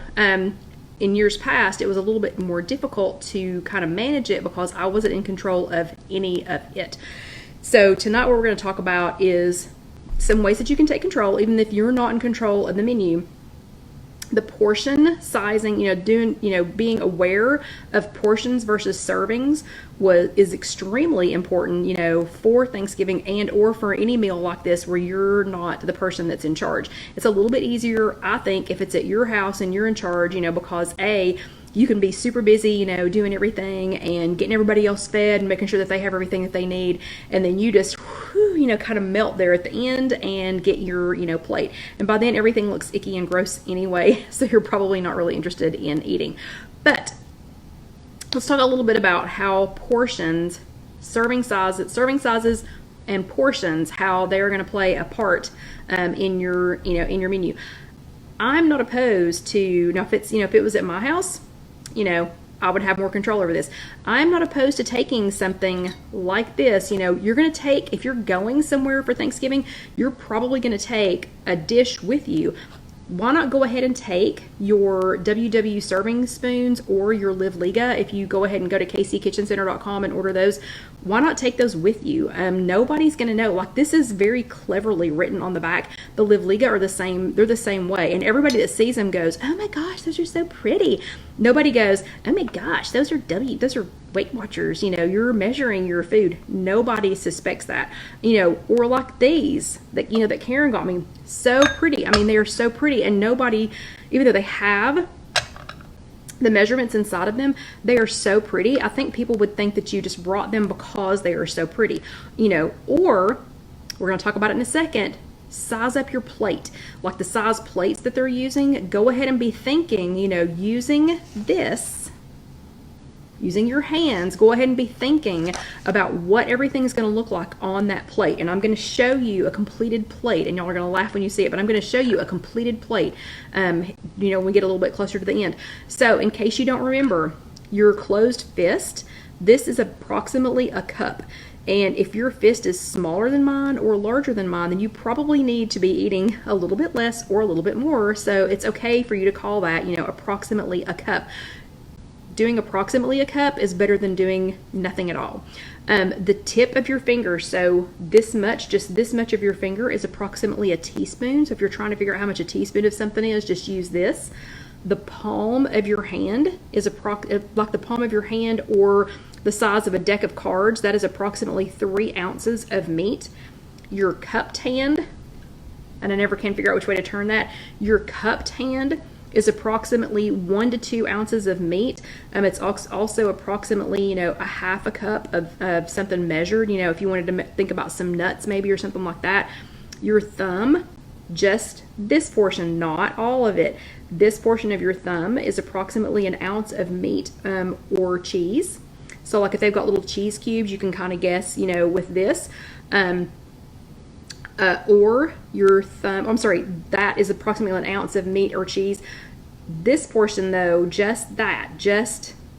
in years past, it was a little bit more difficult to kind of manage it because I wasn't in control of any of it. So tonight what we're going to talk about is some ways that you can take control, even if you're not in control of the menu. The portion sizing, being aware of portions versus servings is extremely important, for Thanksgiving and or for any meal like this where you're not the person that's in charge. It's a little bit easier, I think, if it's at your house and you're in charge, because you can be super busy, doing everything and getting everybody else fed and making sure that they have everything that they need. And then you just, kind of melt there at the end and get your, plate. And by then everything looks icky and gross anyway, so you're probably not really interested in eating. But let's talk a little bit about how portions, serving sizes and portions, how they're going to play a part in your, in your menu. I'm not opposed to, now if it was at my house, I would have more control over this. I'm not opposed to taking something like this. You're going to take, if you're going somewhere for Thanksgiving, you're probably going to take a dish with you. Why not go ahead and take your WW serving spoons or your Liga? If you go ahead and go to kckitchencenter.com and order those, why not take those with you? Nobody's going to know. Like, this is very cleverly written on the back. The Liga are the same. They're the same way. And everybody that sees them goes, "Oh my gosh, those are so pretty." Nobody goes, "Oh my gosh, those are Weight Watchers, you're measuring your food." Nobody suspects that, or like these that, that Karen got me. So pretty. I mean, they are so pretty, and nobody, even though they have the measurements inside of them, they are so pretty. I think people would think that you just brought them because they are so pretty, or we're going to talk about it in a second. Size up your plate. Like the size plates that they're using, go ahead and be thinking, using this, using your hands, go ahead and be thinking about what everything's going to look like on that plate. And I'm going to show you a completed plate, and y'all are going to laugh when you see it, but I'm going to show you a completed plate, when we get a little bit closer to the end. So in case you don't remember, your closed fist, this is approximately a cup. And if your fist is smaller than mine or larger than mine, then you probably need to be eating a little bit less or a little bit more. So it's okay for you to call that, approximately a cup. Doing approximately a cup is better than doing nothing at all. The tip of your finger, so just this much of your finger is approximately a teaspoon. So if you're trying to figure out how much a teaspoon of something is, just use this. The palm of your hand is like the palm of your hand or the size of a deck of cards. That is approximately 3 ounces of meat. Your cupped hand, and I never can figure out which way to turn that. Your cupped hand is approximately 1 to 2 ounces of meat. It's also approximately, a half a cup of something measured. If you wanted to think about some nuts maybe or something like that. Your thumb, just this portion, not all of it. This portion of your thumb is approximately 1 ounce of meat or cheese. So like if they've got little cheese cubes, you can kind of guess, with this. Or your thumb, I'm sorry, that is approximately 1 ounce of meat or cheese. This portion though, just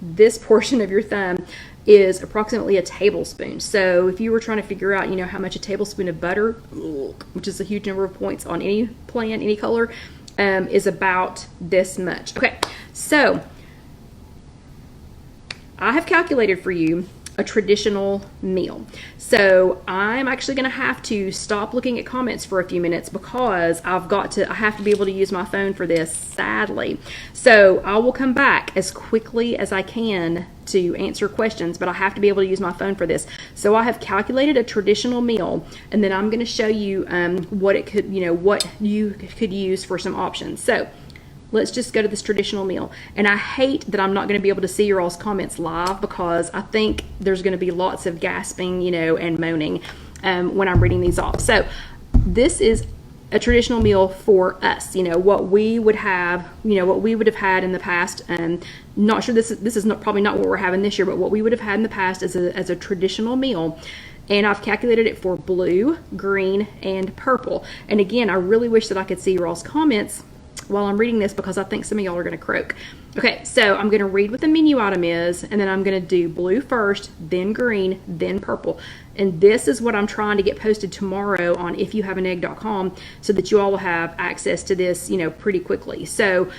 this portion of your thumb is approximately a tablespoon. So if you were trying to figure out, how much a tablespoon of butter, which is a huge number of points on any plan, any color, is about this much. Okay, so I have calculated for you a traditional meal. So I'm actually going to have to stop looking at comments for a few minutes because I have to be able to use my phone for this, sadly. So I will come back as quickly as I can to answer questions, but I have to be able to use my phone for this. So I have calculated a traditional meal, and then I'm going to show you what you could use for some options. So let's just go to this traditional meal. And I hate that I'm not going to be able to see your all's comments live because I think there's going to be lots of gasping, and moaning when I'm reading these off. So this is a traditional meal for us, what we would have, what we would have had in the past. Not sure this is probably not what we're having this year, but what we would have had in the past as a traditional meal. And I've calculated it for blue, green, and purple. And again, I really wish that I could see your all's comments while I'm reading this, because I think some of y'all are going to croak. Okay, so I'm going to read what the menu item is, and then I'm going to do blue first, then green, then purple. And this is what I'm trying to get posted tomorrow on IfYouHaveAnEgg.com, so that you all will have access to this, pretty quickly. So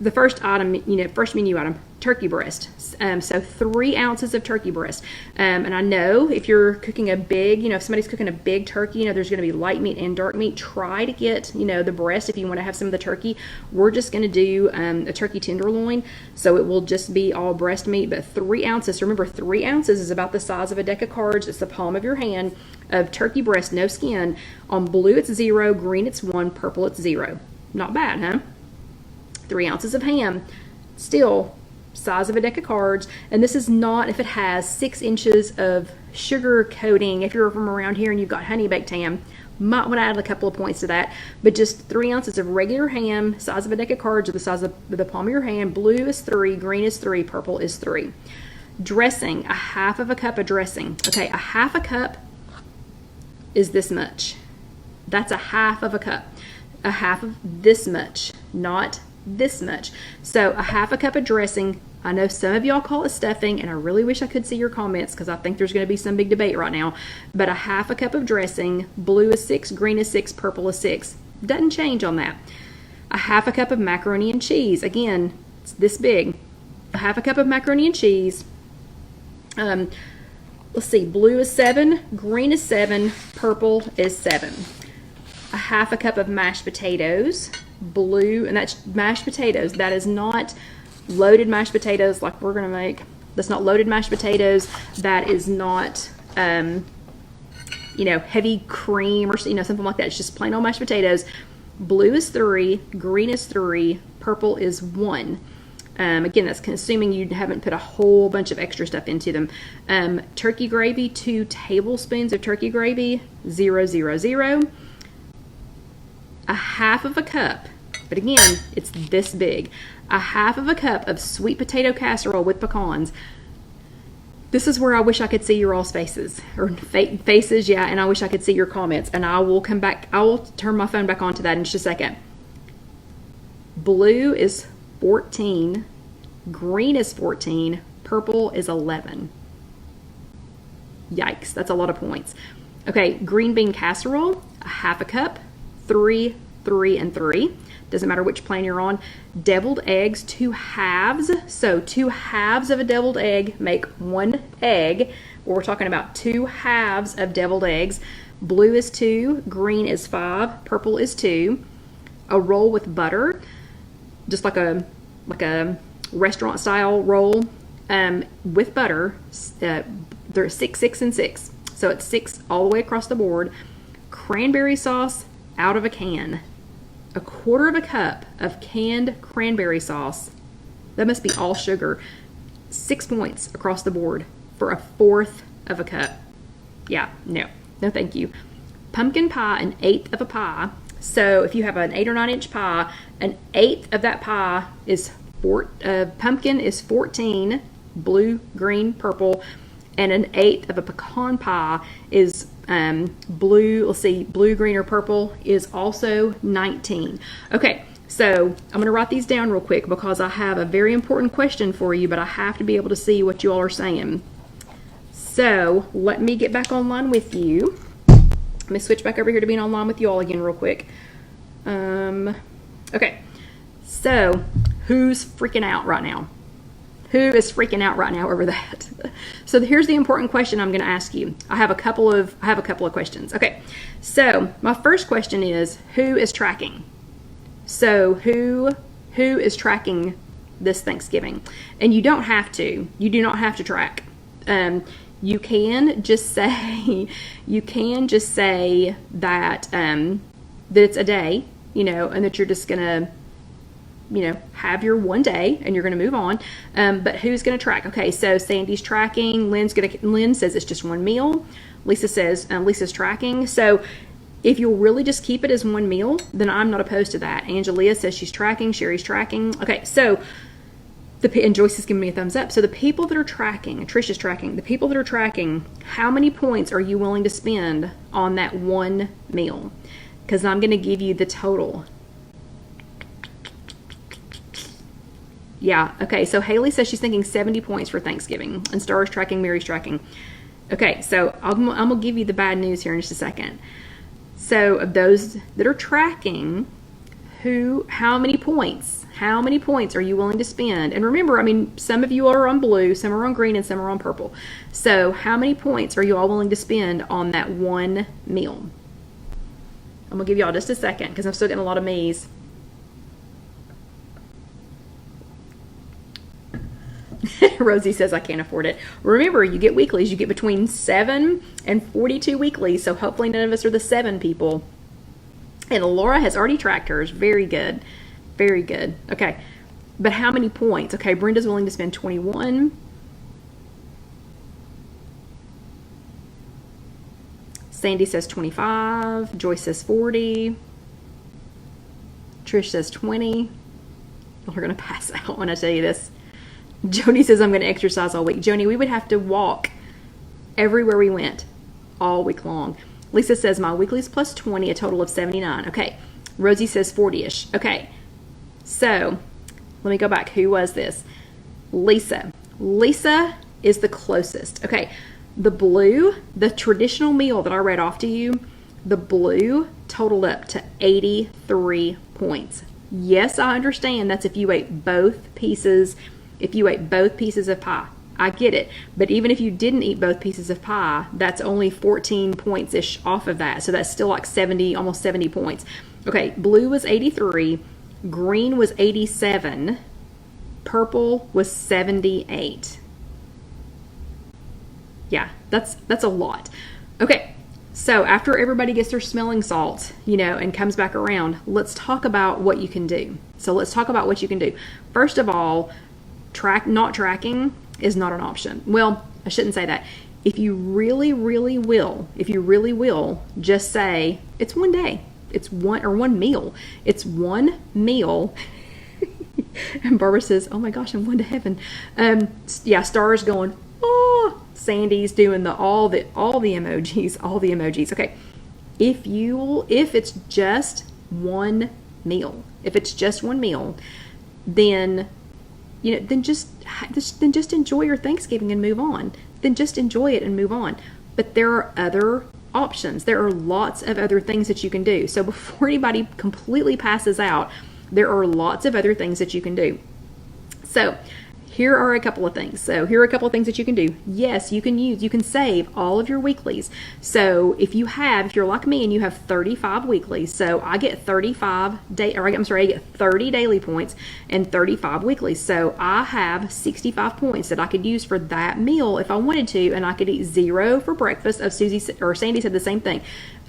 the first item, first menu item, turkey breast. So 3 ounces of turkey breast. And I know if you're cooking a big, if somebody's cooking a big turkey, there's going to be light meat and dark meat. Try to get, the breast if you want to have some of the turkey. We're just going to do a turkey tenderloin, so it will just be all breast meat. But 3 ounces, remember 3 ounces is about the size of a deck of cards. It's the palm of your hand of turkey breast, no skin. On blue it's 0, green it's 1, purple it's 0. Not bad, huh? 3 ounces of ham, still size of a deck of cards. And this is not if it has 6 inches of sugar coating. If you're from around here and you've got honey baked ham, might want to add a couple of points to that. But just 3 ounces of regular ham, size of a deck of cards, or the size of the palm of your hand. Blue is 3, green is 3, purple is 3. Dressing, a half of a cup of dressing. Okay, a half a cup is this much. That's a half of a cup. A half of this much, not this much. So a half a cup of dressing. I know some of y'all call it stuffing, and I really wish I could see your comments, because I think there's going to be some big debate right now. But a half a cup of dressing. Blue is 6, green is 6, purple is 6. Doesn't change on that. A half a cup of macaroni and cheese. Again, it's this big. A half a cup of macaroni and cheese. Let's see, blue is 7, green is 7, purple is 7. A half a cup of mashed potatoes. Blue, and that's mashed potatoes. That is not loaded mashed potatoes like we're gonna make. That's not loaded mashed potatoes. That is not heavy cream or something like that. It's just plain old mashed potatoes. Blue is 3, green is 3, purple is 1. Again, that's assuming you haven't put a whole bunch of extra stuff into them. Turkey gravy, 2 tablespoons of turkey gravy, 0, 0, 0. A half of a cup, but again, it's this big. A half of a cup of sweet potato casserole with pecans. This is where I wish I could see your all's faces, or faces, yeah, and I wish I could see your comments. And I will come back, I will turn my phone back on to that in just a second. Blue is 14, green is 14, purple is 11. Yikes, that's a lot of points. Okay, green bean casserole, a half a cup. 3, 3, and 3. Doesn't matter which plane you're on. Deviled eggs, 2 halves. So 2 halves of a deviled egg make 1 egg. We're talking about 2 halves of deviled eggs. Blue is 2, green is 5, purple is 2. A roll with butter, just like a restaurant style roll with butter. They're 6, 6, and 6. So it's 6 all the way across the board. Cranberry sauce out of a can. A quarter of a cup of canned cranberry sauce. That must be all sugar. 6 points across the board for a fourth of a cup. Yeah, no thank you. Pumpkin pie, 1/8 of a pie. So if you have an 8 or 9 inch pie, 1/8 of that pie is pumpkin is 14, blue, green, purple, and 1/8 of a pecan pie is blue. Let's see, blue, green, or purple is also 19. Okay, so I'm going to write these down real quick because I have a very important question for you, but I have to be able to see what you all are saying. So let me get back online with you. Let me switch back over here to being online with you all again real quick. Okay, so who's freaking out right now? Who is freaking out right now over that? So here's the important question I'm going to ask you. I have a couple of questions. Okay, so my first question is, who is tracking? So who is tracking this Thanksgiving? And you don't have to. You do not have to track. You can just say that that it's a day, and that you're just gonna have your one day and you're going to move on. But who's going to track? Okay, so Sandy's tracking. Lynn says it's just one meal. Lisa says Lisa's tracking. So If you'll really just keep it as one meal, then I'm not opposed to that. Angelia says she's tracking. Sherry's tracking. Okay, so and Joyce is giving me a thumbs up. So the people that are tracking, Trisha's tracking, the people that are tracking, how many points are you willing to spend on that one meal? Because I'm going to give you the total. Yeah, okay, so Haley says she's thinking 70 points for Thanksgiving. And Star's tracking, Mary's tracking. Okay, so I'm going to give you the bad news here in just a second. So of those that are tracking, how many points? How many points are you willing to spend? And remember, I mean, some of you are on blue, some are on green, and some are on purple. So how many points are you all willing to spend on that one meal? I'm going to give y'all just a second because I'm still getting a lot of me's. Rosie says I can't afford it. Remember, you get weeklies. You get between 7 and 42 weeklies, so hopefully none of us are the 7 people. And Laura has already tracked hers. Very good. Very good. Okay. But how many points? Okay, Brenda's willing to spend 21. Sandy says 25. Joyce says 40. Trish says 20. We're going to pass out when I tell you this. Joni says I'm going to exercise all week. Joni, we would have to walk everywhere we went all week long. Lisa says my weeklies plus 20, a total of 79. Okay. Rosie says 40-ish. Okay. So let me go back. Who was this? Lisa. Lisa is the closest. Okay. The blue, the traditional meal that I read off to you, the blue totaled up to 83 points. Yes, I understand that's if you ate both pieces. If you ate both pieces of pie, I get it. But even if you didn't eat both pieces of pie, that's only 14 points-ish off of that. So that's still like 70, almost 70 points. Okay, blue was 83, green was 87, purple was 78. Yeah, that's a lot. Okay, so after everybody gets their smelling salt, and comes back around, let's talk about what you can do. So let's talk about what you can do. First of all, not tracking is not an option. Well, I shouldn't say that. If you really will, just say it's one day. It's one meal. It's one meal. And Barbara says, "Oh my gosh, I'm going to heaven." Yeah, Star's going, "Oh." Sandy's doing all the emojis. Okay. If it's just one meal, then then just enjoy your Thanksgiving and move on. Then just enjoy it and move on. But there are other options. There are lots of other things that you can do. So before anybody completely passes out, there are lots of other things that you can do. So here are a couple of things. Here are a couple of things that you can do. Yes, you can save all of your weeklies. So if you're like me and you have 35 weeklies, so I get 30 daily points and 35 weeklies. So I have 65 points that I could use for that meal if I wanted to, and I could eat 0 for breakfast. Sandy said the same thing.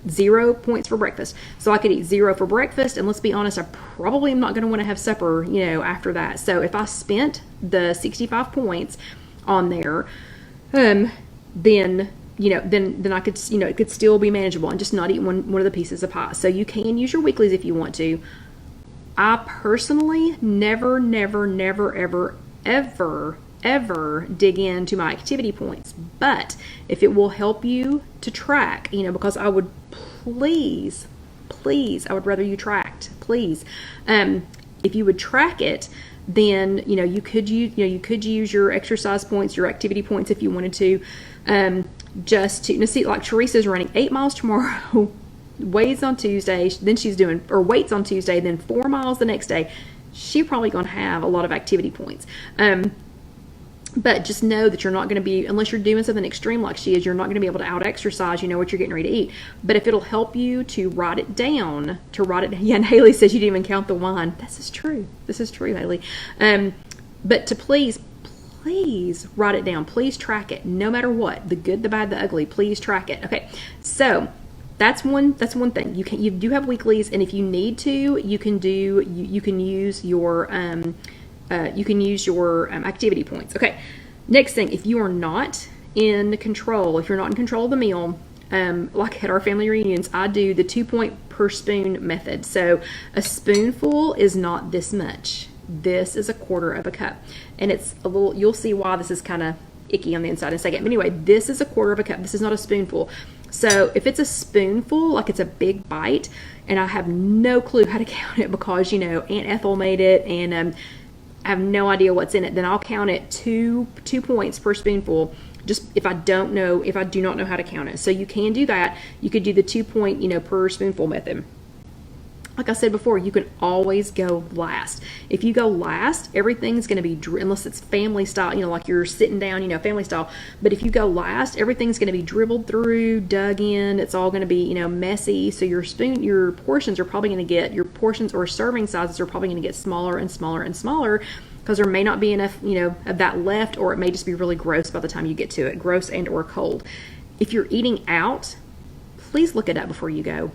0 points for breakfast. So I could eat 0 for breakfast, and let's be honest, I probably am not going to want to have supper, after that. So if I spent the 65 points on there, then I could, it could still be manageable and just not eat one of the pieces of pie. So you can use your weeklies if you want to. I personally never, ever dig into my activity points. But if it will help you to track, because I would please, I would rather you tracked, please. If you would track it, then, you could use your exercise points, your activity points if you wanted to, just to, see, like Teresa's running 8 miles tomorrow, weighs on Tuesday, then weights on Tuesday, then 4 miles the next day. She's probably going to have a lot of activity points. But just know that you're not going to be, unless you're doing something extreme like she is, you're not going to be able to out-exercise, what you're getting ready to eat. But if it'll help you to write it down, yeah, and Haley says you didn't even count the wine. This is true, Haley. But to please write it down. Please track it, no matter what, the good, the bad, the ugly. Please track it. Okay, so that's one thing. You do have weeklies, and if you need to, you can use your activity points. Okay, next thing, if you are not in control, if you're not in control of the meal, like at our family reunions, I do the 2-point per spoon method. So a spoonful is not this much. This is 1/4 of a cup. And it's a little, you'll see why this is kind of icky on the inside in a second. But anyway, this is 1/4 of a cup. This is not a spoonful. So if it's a spoonful, like it's a big bite, and I have no clue how to count it because, you know, Aunt Ethel made it, and I have no idea what's in it, then I'll count it two points per spoonful. Just if I do not know how to count it. So you can do that. You could do the 2-point, you know, per spoonful method. Like I said before, you can always go last. If you go last, everything's going to be, unless it's family style, you know, like you're sitting down, you know, family style. But if you go last, everything's going to be dribbled through, dug in. It's all going to be, you know, messy. So your portions are probably going to get, your portions or serving sizes are probably going to get smaller and smaller and smaller, because there may not be enough, you know, of that left, or it may just be really gross by the time you get to it, gross and or cold. If you're eating out, please look it up before you go.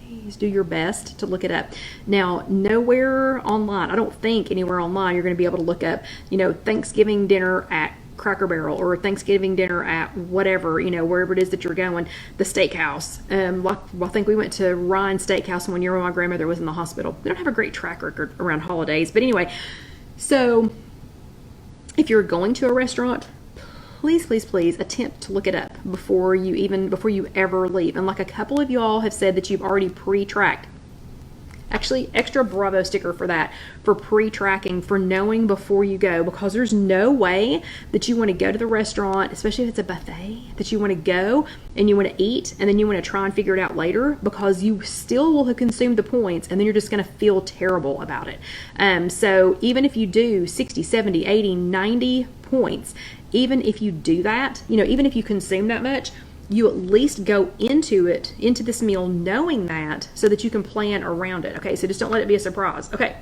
Please do your best to look it up. Now, nowhere online, I don't think anywhere online you're going to be able to look up, you know, Thanksgiving dinner at Cracker Barrel or Thanksgiving dinner at whatever, you know, wherever it is that you're going, the steakhouse. Like, I think we went to Ryan's Steakhouse one year when my grandmother was in the hospital. They don't have a great track record around holidays, but anyway. So if you're going to a restaurant, please attempt to look it up before you ever leave. And like a couple of y'all have said that you've already pre-tracked. Actually, extra bravo sticker for that, for pre-tracking, for knowing before you go, because there's no way that you want to go to the restaurant, especially if it's a buffet, that you want to go and you want to eat and then you want to try and figure it out later, because you still will have consumed the points and then you're just going to feel terrible about it. So even if you do 60, 70, 80, 90 points, even if you do that, you know, even if you consume that much, you at least go into this meal knowing that, so that you can plan around it. Okay, so just don't let it be a surprise. Okay.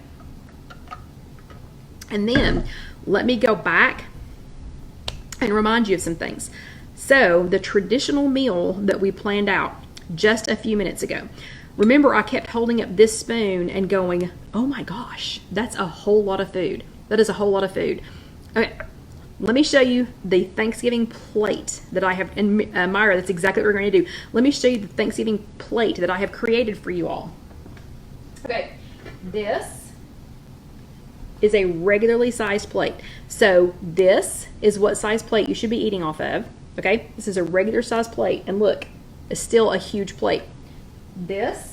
And then let me go back and remind you of some things. So the traditional meal that we planned out just a few minutes ago. Remember, I kept holding up this spoon and going, oh my gosh, that's a whole lot of food. That is a whole lot of food. Okay. Let me show you the Thanksgiving plate that I have, and Myra, that's exactly what we're going to do. Let me show you the Thanksgiving plate that I have created for you all. Okay, this is a regularly sized plate. So this is what size plate you should be eating off of. Okay, this is a regular size plate, and look, it's still a huge plate. This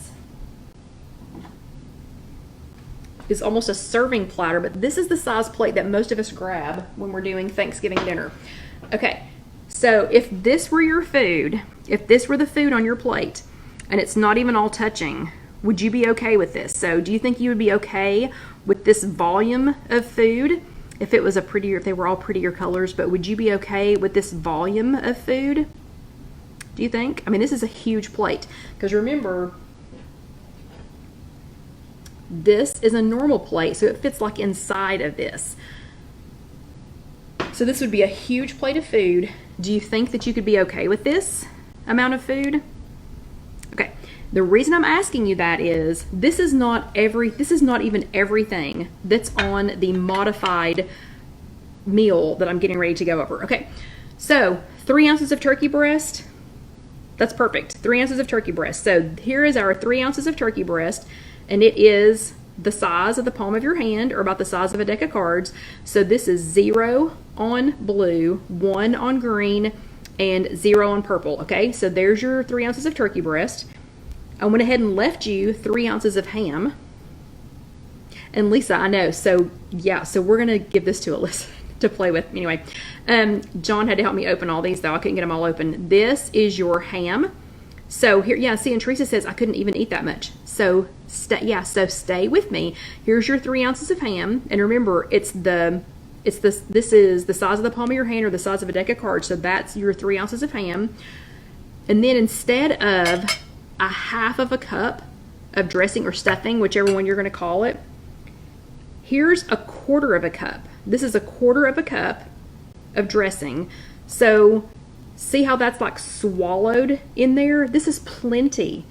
is almost a serving platter, but this is the size plate that most of us grab when we're doing Thanksgiving dinner. Okay, so if this were your food, if this were the food on your plate, and it's not even all touching, would you be okay with this? So do you think you would be okay with this volume of food if it was a prettier, if they were all prettier colors, but would you be okay with this volume of food? Do you think? I mean, this is a huge plate, because remember, this is a normal plate, so it fits like inside of this. So this would be a huge plate of food. Do you think that you could be okay with this amount of food? Okay. The reason I'm asking you that is this is not even everything that's on the modified meal that I'm getting ready to go over. Okay. So 3 ounces of turkey breast. That's perfect. 3 ounces of turkey breast. So here is our 3 ounces of turkey breast. And it is the size of the palm of your hand, or about the size of a deck of cards. So this is 0 on blue, 1 on green, and 0 on purple. Okay, so there's your 3 ounces of turkey breast. I went ahead and left you 3 ounces of ham. And Lisa, I know, so yeah, so we're gonna give this to Alyssa to play with. Anyway, John had to help me open all these though. I couldn't get them all open. This is your ham. So here, yeah, see, and Teresa says I couldn't even eat that much. So stay with me. Here's your 3 ounces of ham, and remember, this is the size of the palm of your hand, or the size of a deck of cards. So that's your 3 ounces of ham. And then instead of a half of a cup of dressing or stuffing, whichever one you're going to call it, here's a 1/4 of a cup. This is a 1/4 of a cup of dressing. So see how that's like swallowed in there? This is plenty.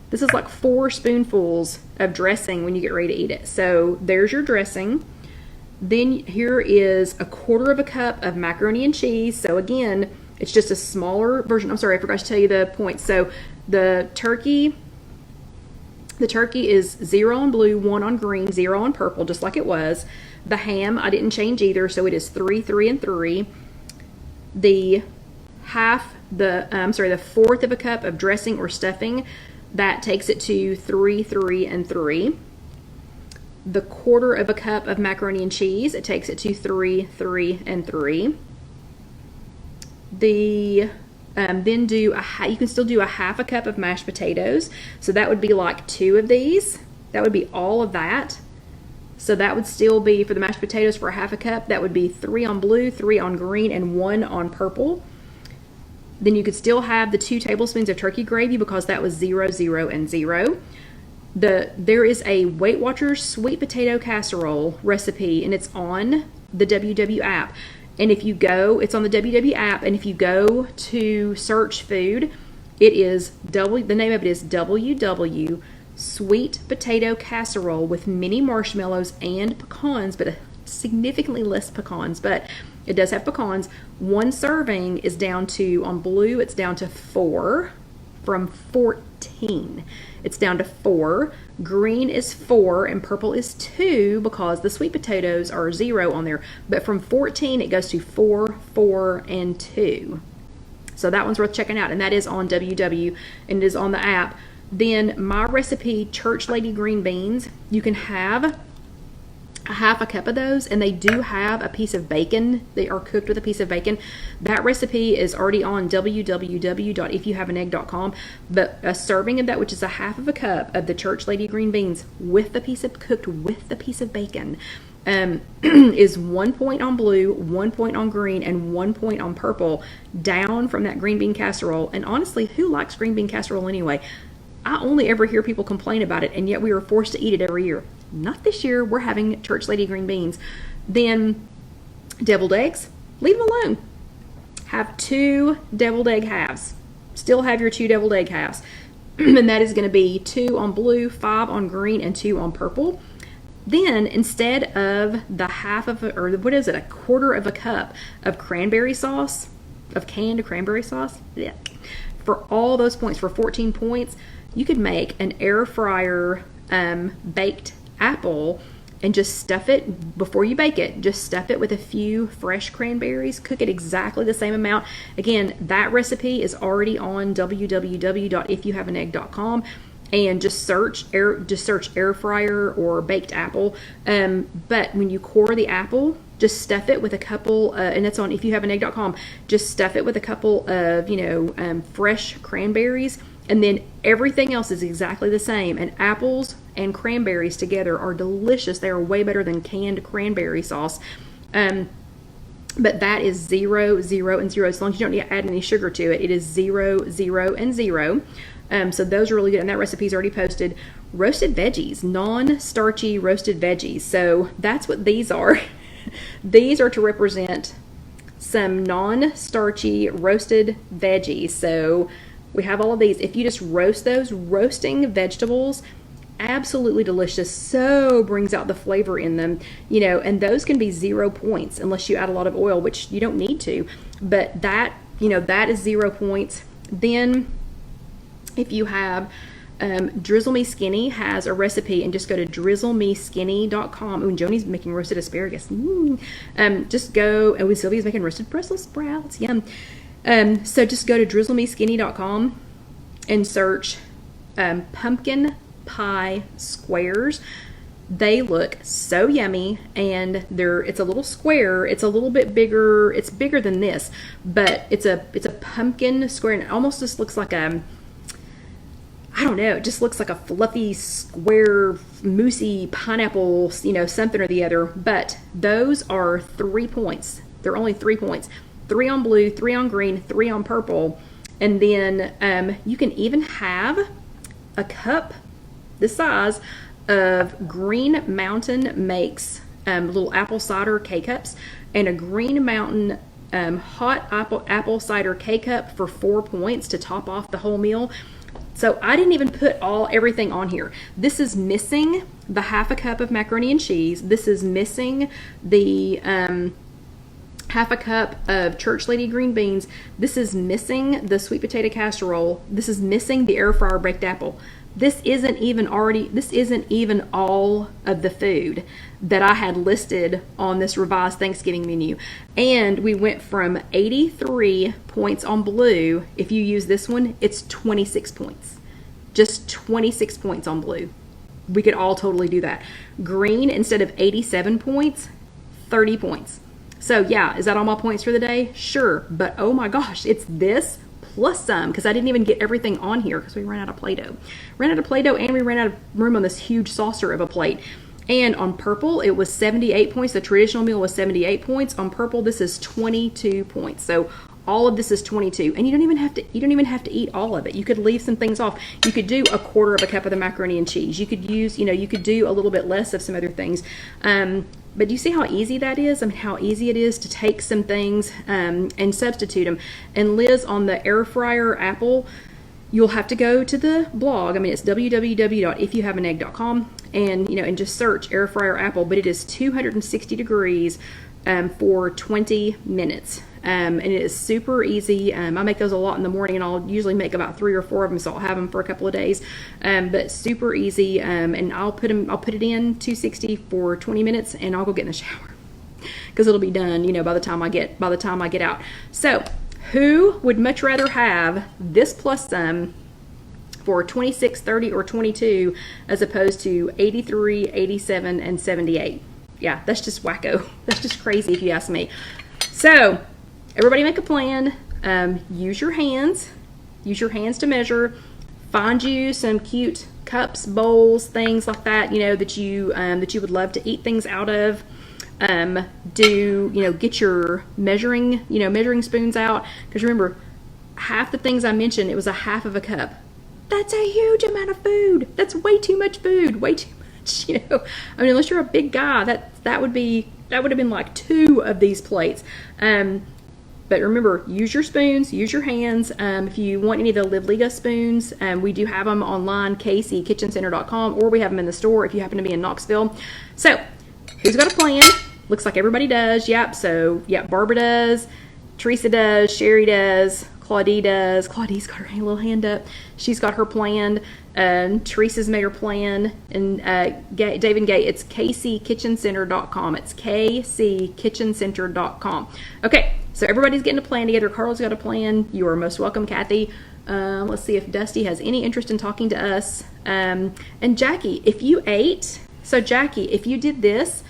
This is like 4 spoonfuls of dressing when you get ready to eat it. So there's your dressing. Then here is a 1/4 of a cup of macaroni and cheese. So again, It's just a smaller version. I'm sorry, I forgot to tell you the points. So the turkey is 0 on blue, 1 on green, 0 on purple, just like it was. The ham, I didn't change either, so it is 3, 3, and 3. The fourth of a cup of dressing or stuffing, that takes it to 3, 3, and 3. The quarter of a cup of macaroni and cheese, it takes it to 3, 3, and 3. Then you can still do a half a cup of mashed potatoes. So that would be like 2 of these. That would be all of that. So that would still be, for the mashed potatoes for a half a cup, that would be 3 on blue, 3 on green, and 1 on purple. Then you could still have the 2 tablespoons of turkey gravy because that was 0, 0, and 0. There is a Weight Watchers sweet potato casserole recipe, and it's on the WW app. And if you go, it's on the WW app, and if you go to search food, it is the name of it is WW Sweet Potato Casserole with mini marshmallows and pecans, but significantly less pecans, but it does have pecans. 1 serving is down to, on blue, it's down to 4 from 14. It's down to 4. Green is 4 and purple is 2 because the sweet potatoes are 0 on there. But from 14 it goes to 4, 4, and 2. So that one's worth checking out, and that is on WW and it is on the app. Then my recipe, Church Lady green beans, you can have a half a cup of those, and they do have a piece of bacon. They are cooked with a piece of bacon. That recipe is already on www.IfYouHaveAnEgg.com, but a serving of that, which is a half of a cup of the Church Lady green beans with the piece of cooked with the piece of bacon, is 1 point on blue, 1 point on green, and 1 point on purple, down from that green bean casserole. And honestly, who likes green bean casserole anyway? I only ever hear people complain about it, and yet we were forced to eat it every year. Not this year. We're having Church Lady green beans. Then deviled eggs, leave them alone. Have 2 deviled egg halves. Still have your 2 deviled egg halves. And that is going to be 2 on blue, 5 on green, and 2 on purple. Then instead of the a quarter of a cup of cranberry sauce, of canned cranberry sauce, yeah, for all those points, for 14 points, you could make an air fryer baked apple and just stuff it, before you bake it, just stuff it with a few fresh cranberries. Cook it exactly the same amount. Again, that recipe is already on www.IfYouHaveAnEgg.com, and just search air fryer or baked apple. But when you core the apple, just stuff it with a couple, and that's on IfYouHaveAnEgg.com. Just stuff it with a couple of fresh cranberries, and then everything else is exactly the same. And apples and cranberries together are delicious. They are way better than canned cranberry sauce. But that is 0, 0, and 0. As long as you don't need to add any sugar to it, it is 0, 0, and 0. So those are really good, and that recipe is already posted. Roasted veggies, non-starchy roasted veggies. So that's what these are. These are to represent some non-starchy roasted veggies. So we have all of these. If you just roast those, roasting vegetables, absolutely delicious. So brings out the flavor in them, and those can be 0 points unless you add a lot of oil, which you don't need to. But that, that is 0 points. Then if you have Drizzle Me Skinny has a recipe, and just go to drizzlemeskinny.com. Oh, and Joni's making roasted asparagus. Just go, and Sylvia's making roasted Brussels sprouts. Yum. So just go to drizzlemeskinny.com and search pumpkin pie squares. They look so yummy, and it's a little square. It's a little bit bigger. It's bigger than this, but it's a pumpkin square, and it almost just looks like I don't know, it just looks like a fluffy, square, moussey pineapple, something or the other. But those are 3 points. They're only 3 points. 3 on blue, 3 on green, 3 on purple. And then you can even have a cup this size of Green Mountain Makes little apple cider K-Cups, and a Green Mountain hot apple cider K-Cup for 4 points to top off the whole meal. So I didn't even put everything on here. This is missing the half a cup of macaroni and cheese. This is missing the half a cup of Church Lady green beans. This is missing the sweet potato casserole. This is missing the air fryer baked apple. This isn't even all of the food that I had listed on this revised Thanksgiving menu. And we went from 83 points on blue. If you use this one, it's 26 points. Just 26 points on blue. We could all totally do that. Green, instead of 87 points, 30 points. So yeah, is that all my points for the day? Sure, but oh my gosh, it's this plus some, because I didn't even get everything on here because we ran out of Play-Doh. Ran out of Play-Doh, and we ran out of room on this huge saucer of a plate. And on purple, it was 78 points. The traditional meal was 78 points. On purple, this is 22 points. So all of this is 22, and you don't even have to eat all of it. You could leave some things off. You could do a quarter of a cup of the macaroni and cheese. You could use, you could do a little bit less of some other things. But do you see how easy that is? I mean, how easy it is to take some things and substitute them. And Liz, on the air fryer apple, you'll have to go to the blog. I mean, it's www.ifyouhaveanegg.com, and just search air fryer apple. But it is 260 degrees for 20 minutes. And it is super easy. I make those a lot in the morning, and I'll usually make about 3 or 4 of them, so I'll have them for a couple of days. But super easy. And I'll put it in 260 for 20 minutes, and I'll go get in the shower because it'll be done, by the time I get out. So, who would much rather have this plus some for 26, 30, or 22 as opposed to 83, 87, and 78? Yeah, that's just wacko. That's just crazy if you ask me. So, everybody make a plan. Use your hands. Use your hands to measure. Find you some cute cups, bowls, things like that, that you would love to eat things out of. Get your measuring spoons out. Because remember, half the things I mentioned, it was a half of a cup. That's a huge amount of food. That's way too much food. Way too much. I mean, unless you're a big guy, that would have been like 2 of these plates. But remember, use your spoons, use your hands. If you want any of the Liga spoons, we do have them online, kckitchencenter.com, or we have them in the store if you happen to be in Knoxville. So, who's got a plan? Looks like everybody does. Yep. So, Barbara does, Teresa does, Sherry does, Claudie does. Claudie's got her little hand up. She's got her plan. Teresa's made her plan. And Dave and Gay, it's kckitchencenter.com. It's kckitchencenter.com. Okay, so everybody's getting a plan together. Carl's got a plan. You are most welcome, Kathy. Let's see if Dusty has any interest in talking to us. And Jackie, if you ate, so Jackie, if you did this,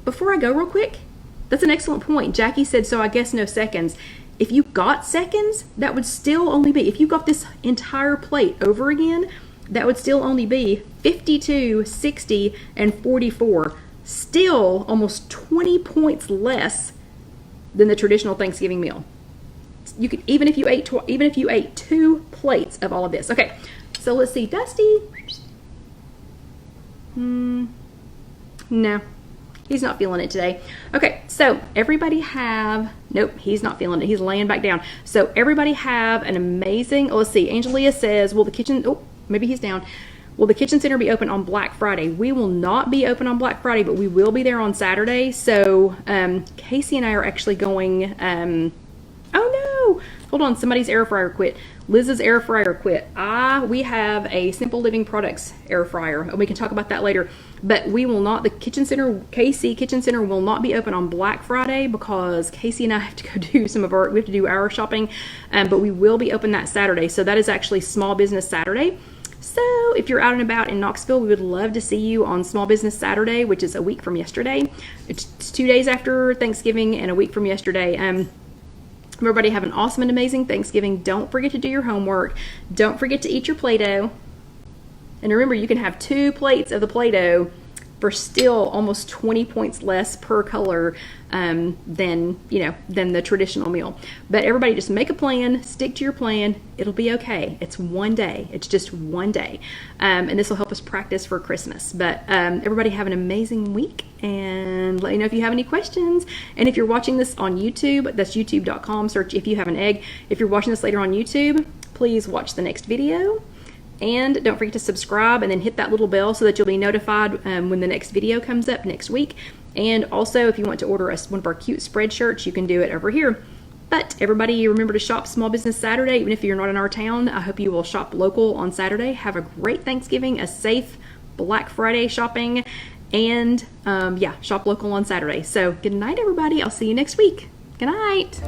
before I go real quick, that's an excellent point. Jackie said, so I guess no seconds. If you got seconds, that would still only be, if you got this entire plate over again, that would still only be 52, 60, and 44. Still almost 20 points less than the traditional Thanksgiving meal. You could, even if you ate 2 plates of all of this. Okay, so let's see, Dusty. No. He's not feeling it today. Okay, so everybody have, nope, he's not feeling it. He's laying back down. So everybody have an amazing, let's see, Angelia says, will the kitchen, oh, maybe he's down. Will the Kitchen Center be open on Black Friday? We will not be open on Black Friday, but we will be there on Saturday. So Casey and I are actually going, oh no, hold on, somebody's air fryer quit. Liz's air fryer quit. We have a Simple Living Products air fryer, and we can talk about that later. But we will not, the Kitchen Center, KC Kitchen Center will not be open on Black Friday because Casey and I have to go do we have to do our shopping, but we will be open that Saturday. So that is actually Small Business Saturday. So if you're out and about in Knoxville, we would love to see you on Small Business Saturday, which is a week from yesterday. It's 2 days after Thanksgiving and a week from yesterday. Everybody have an awesome and amazing Thanksgiving. Don't forget to do your homework. Don't forget to eat your Play-Doh. And remember, you can have 2 plates of the Play-Doh for still almost 20 points less per color than the traditional meal. But everybody just make a plan, stick to your plan. It'll be okay. It's one day. It's just one day. And this will help us practice for Christmas. But everybody have an amazing week, and let me know if you have any questions. And if you're watching this on YouTube, that's youtube.com, search If You Have an Egg. If you're watching this later on YouTube, please watch the next video. And don't forget to subscribe and then hit that little bell so that you'll be notified when the next video comes up next week. And also, if you want to order us one of our cute spread shirts, you can do it over here. But everybody, remember to shop Small Business Saturday, even if you're not in our town. I hope you will shop local on Saturday. Have a great Thanksgiving, a safe Black Friday shopping, and yeah, shop local on Saturday. So good night, everybody. I'll see you next week. Good night.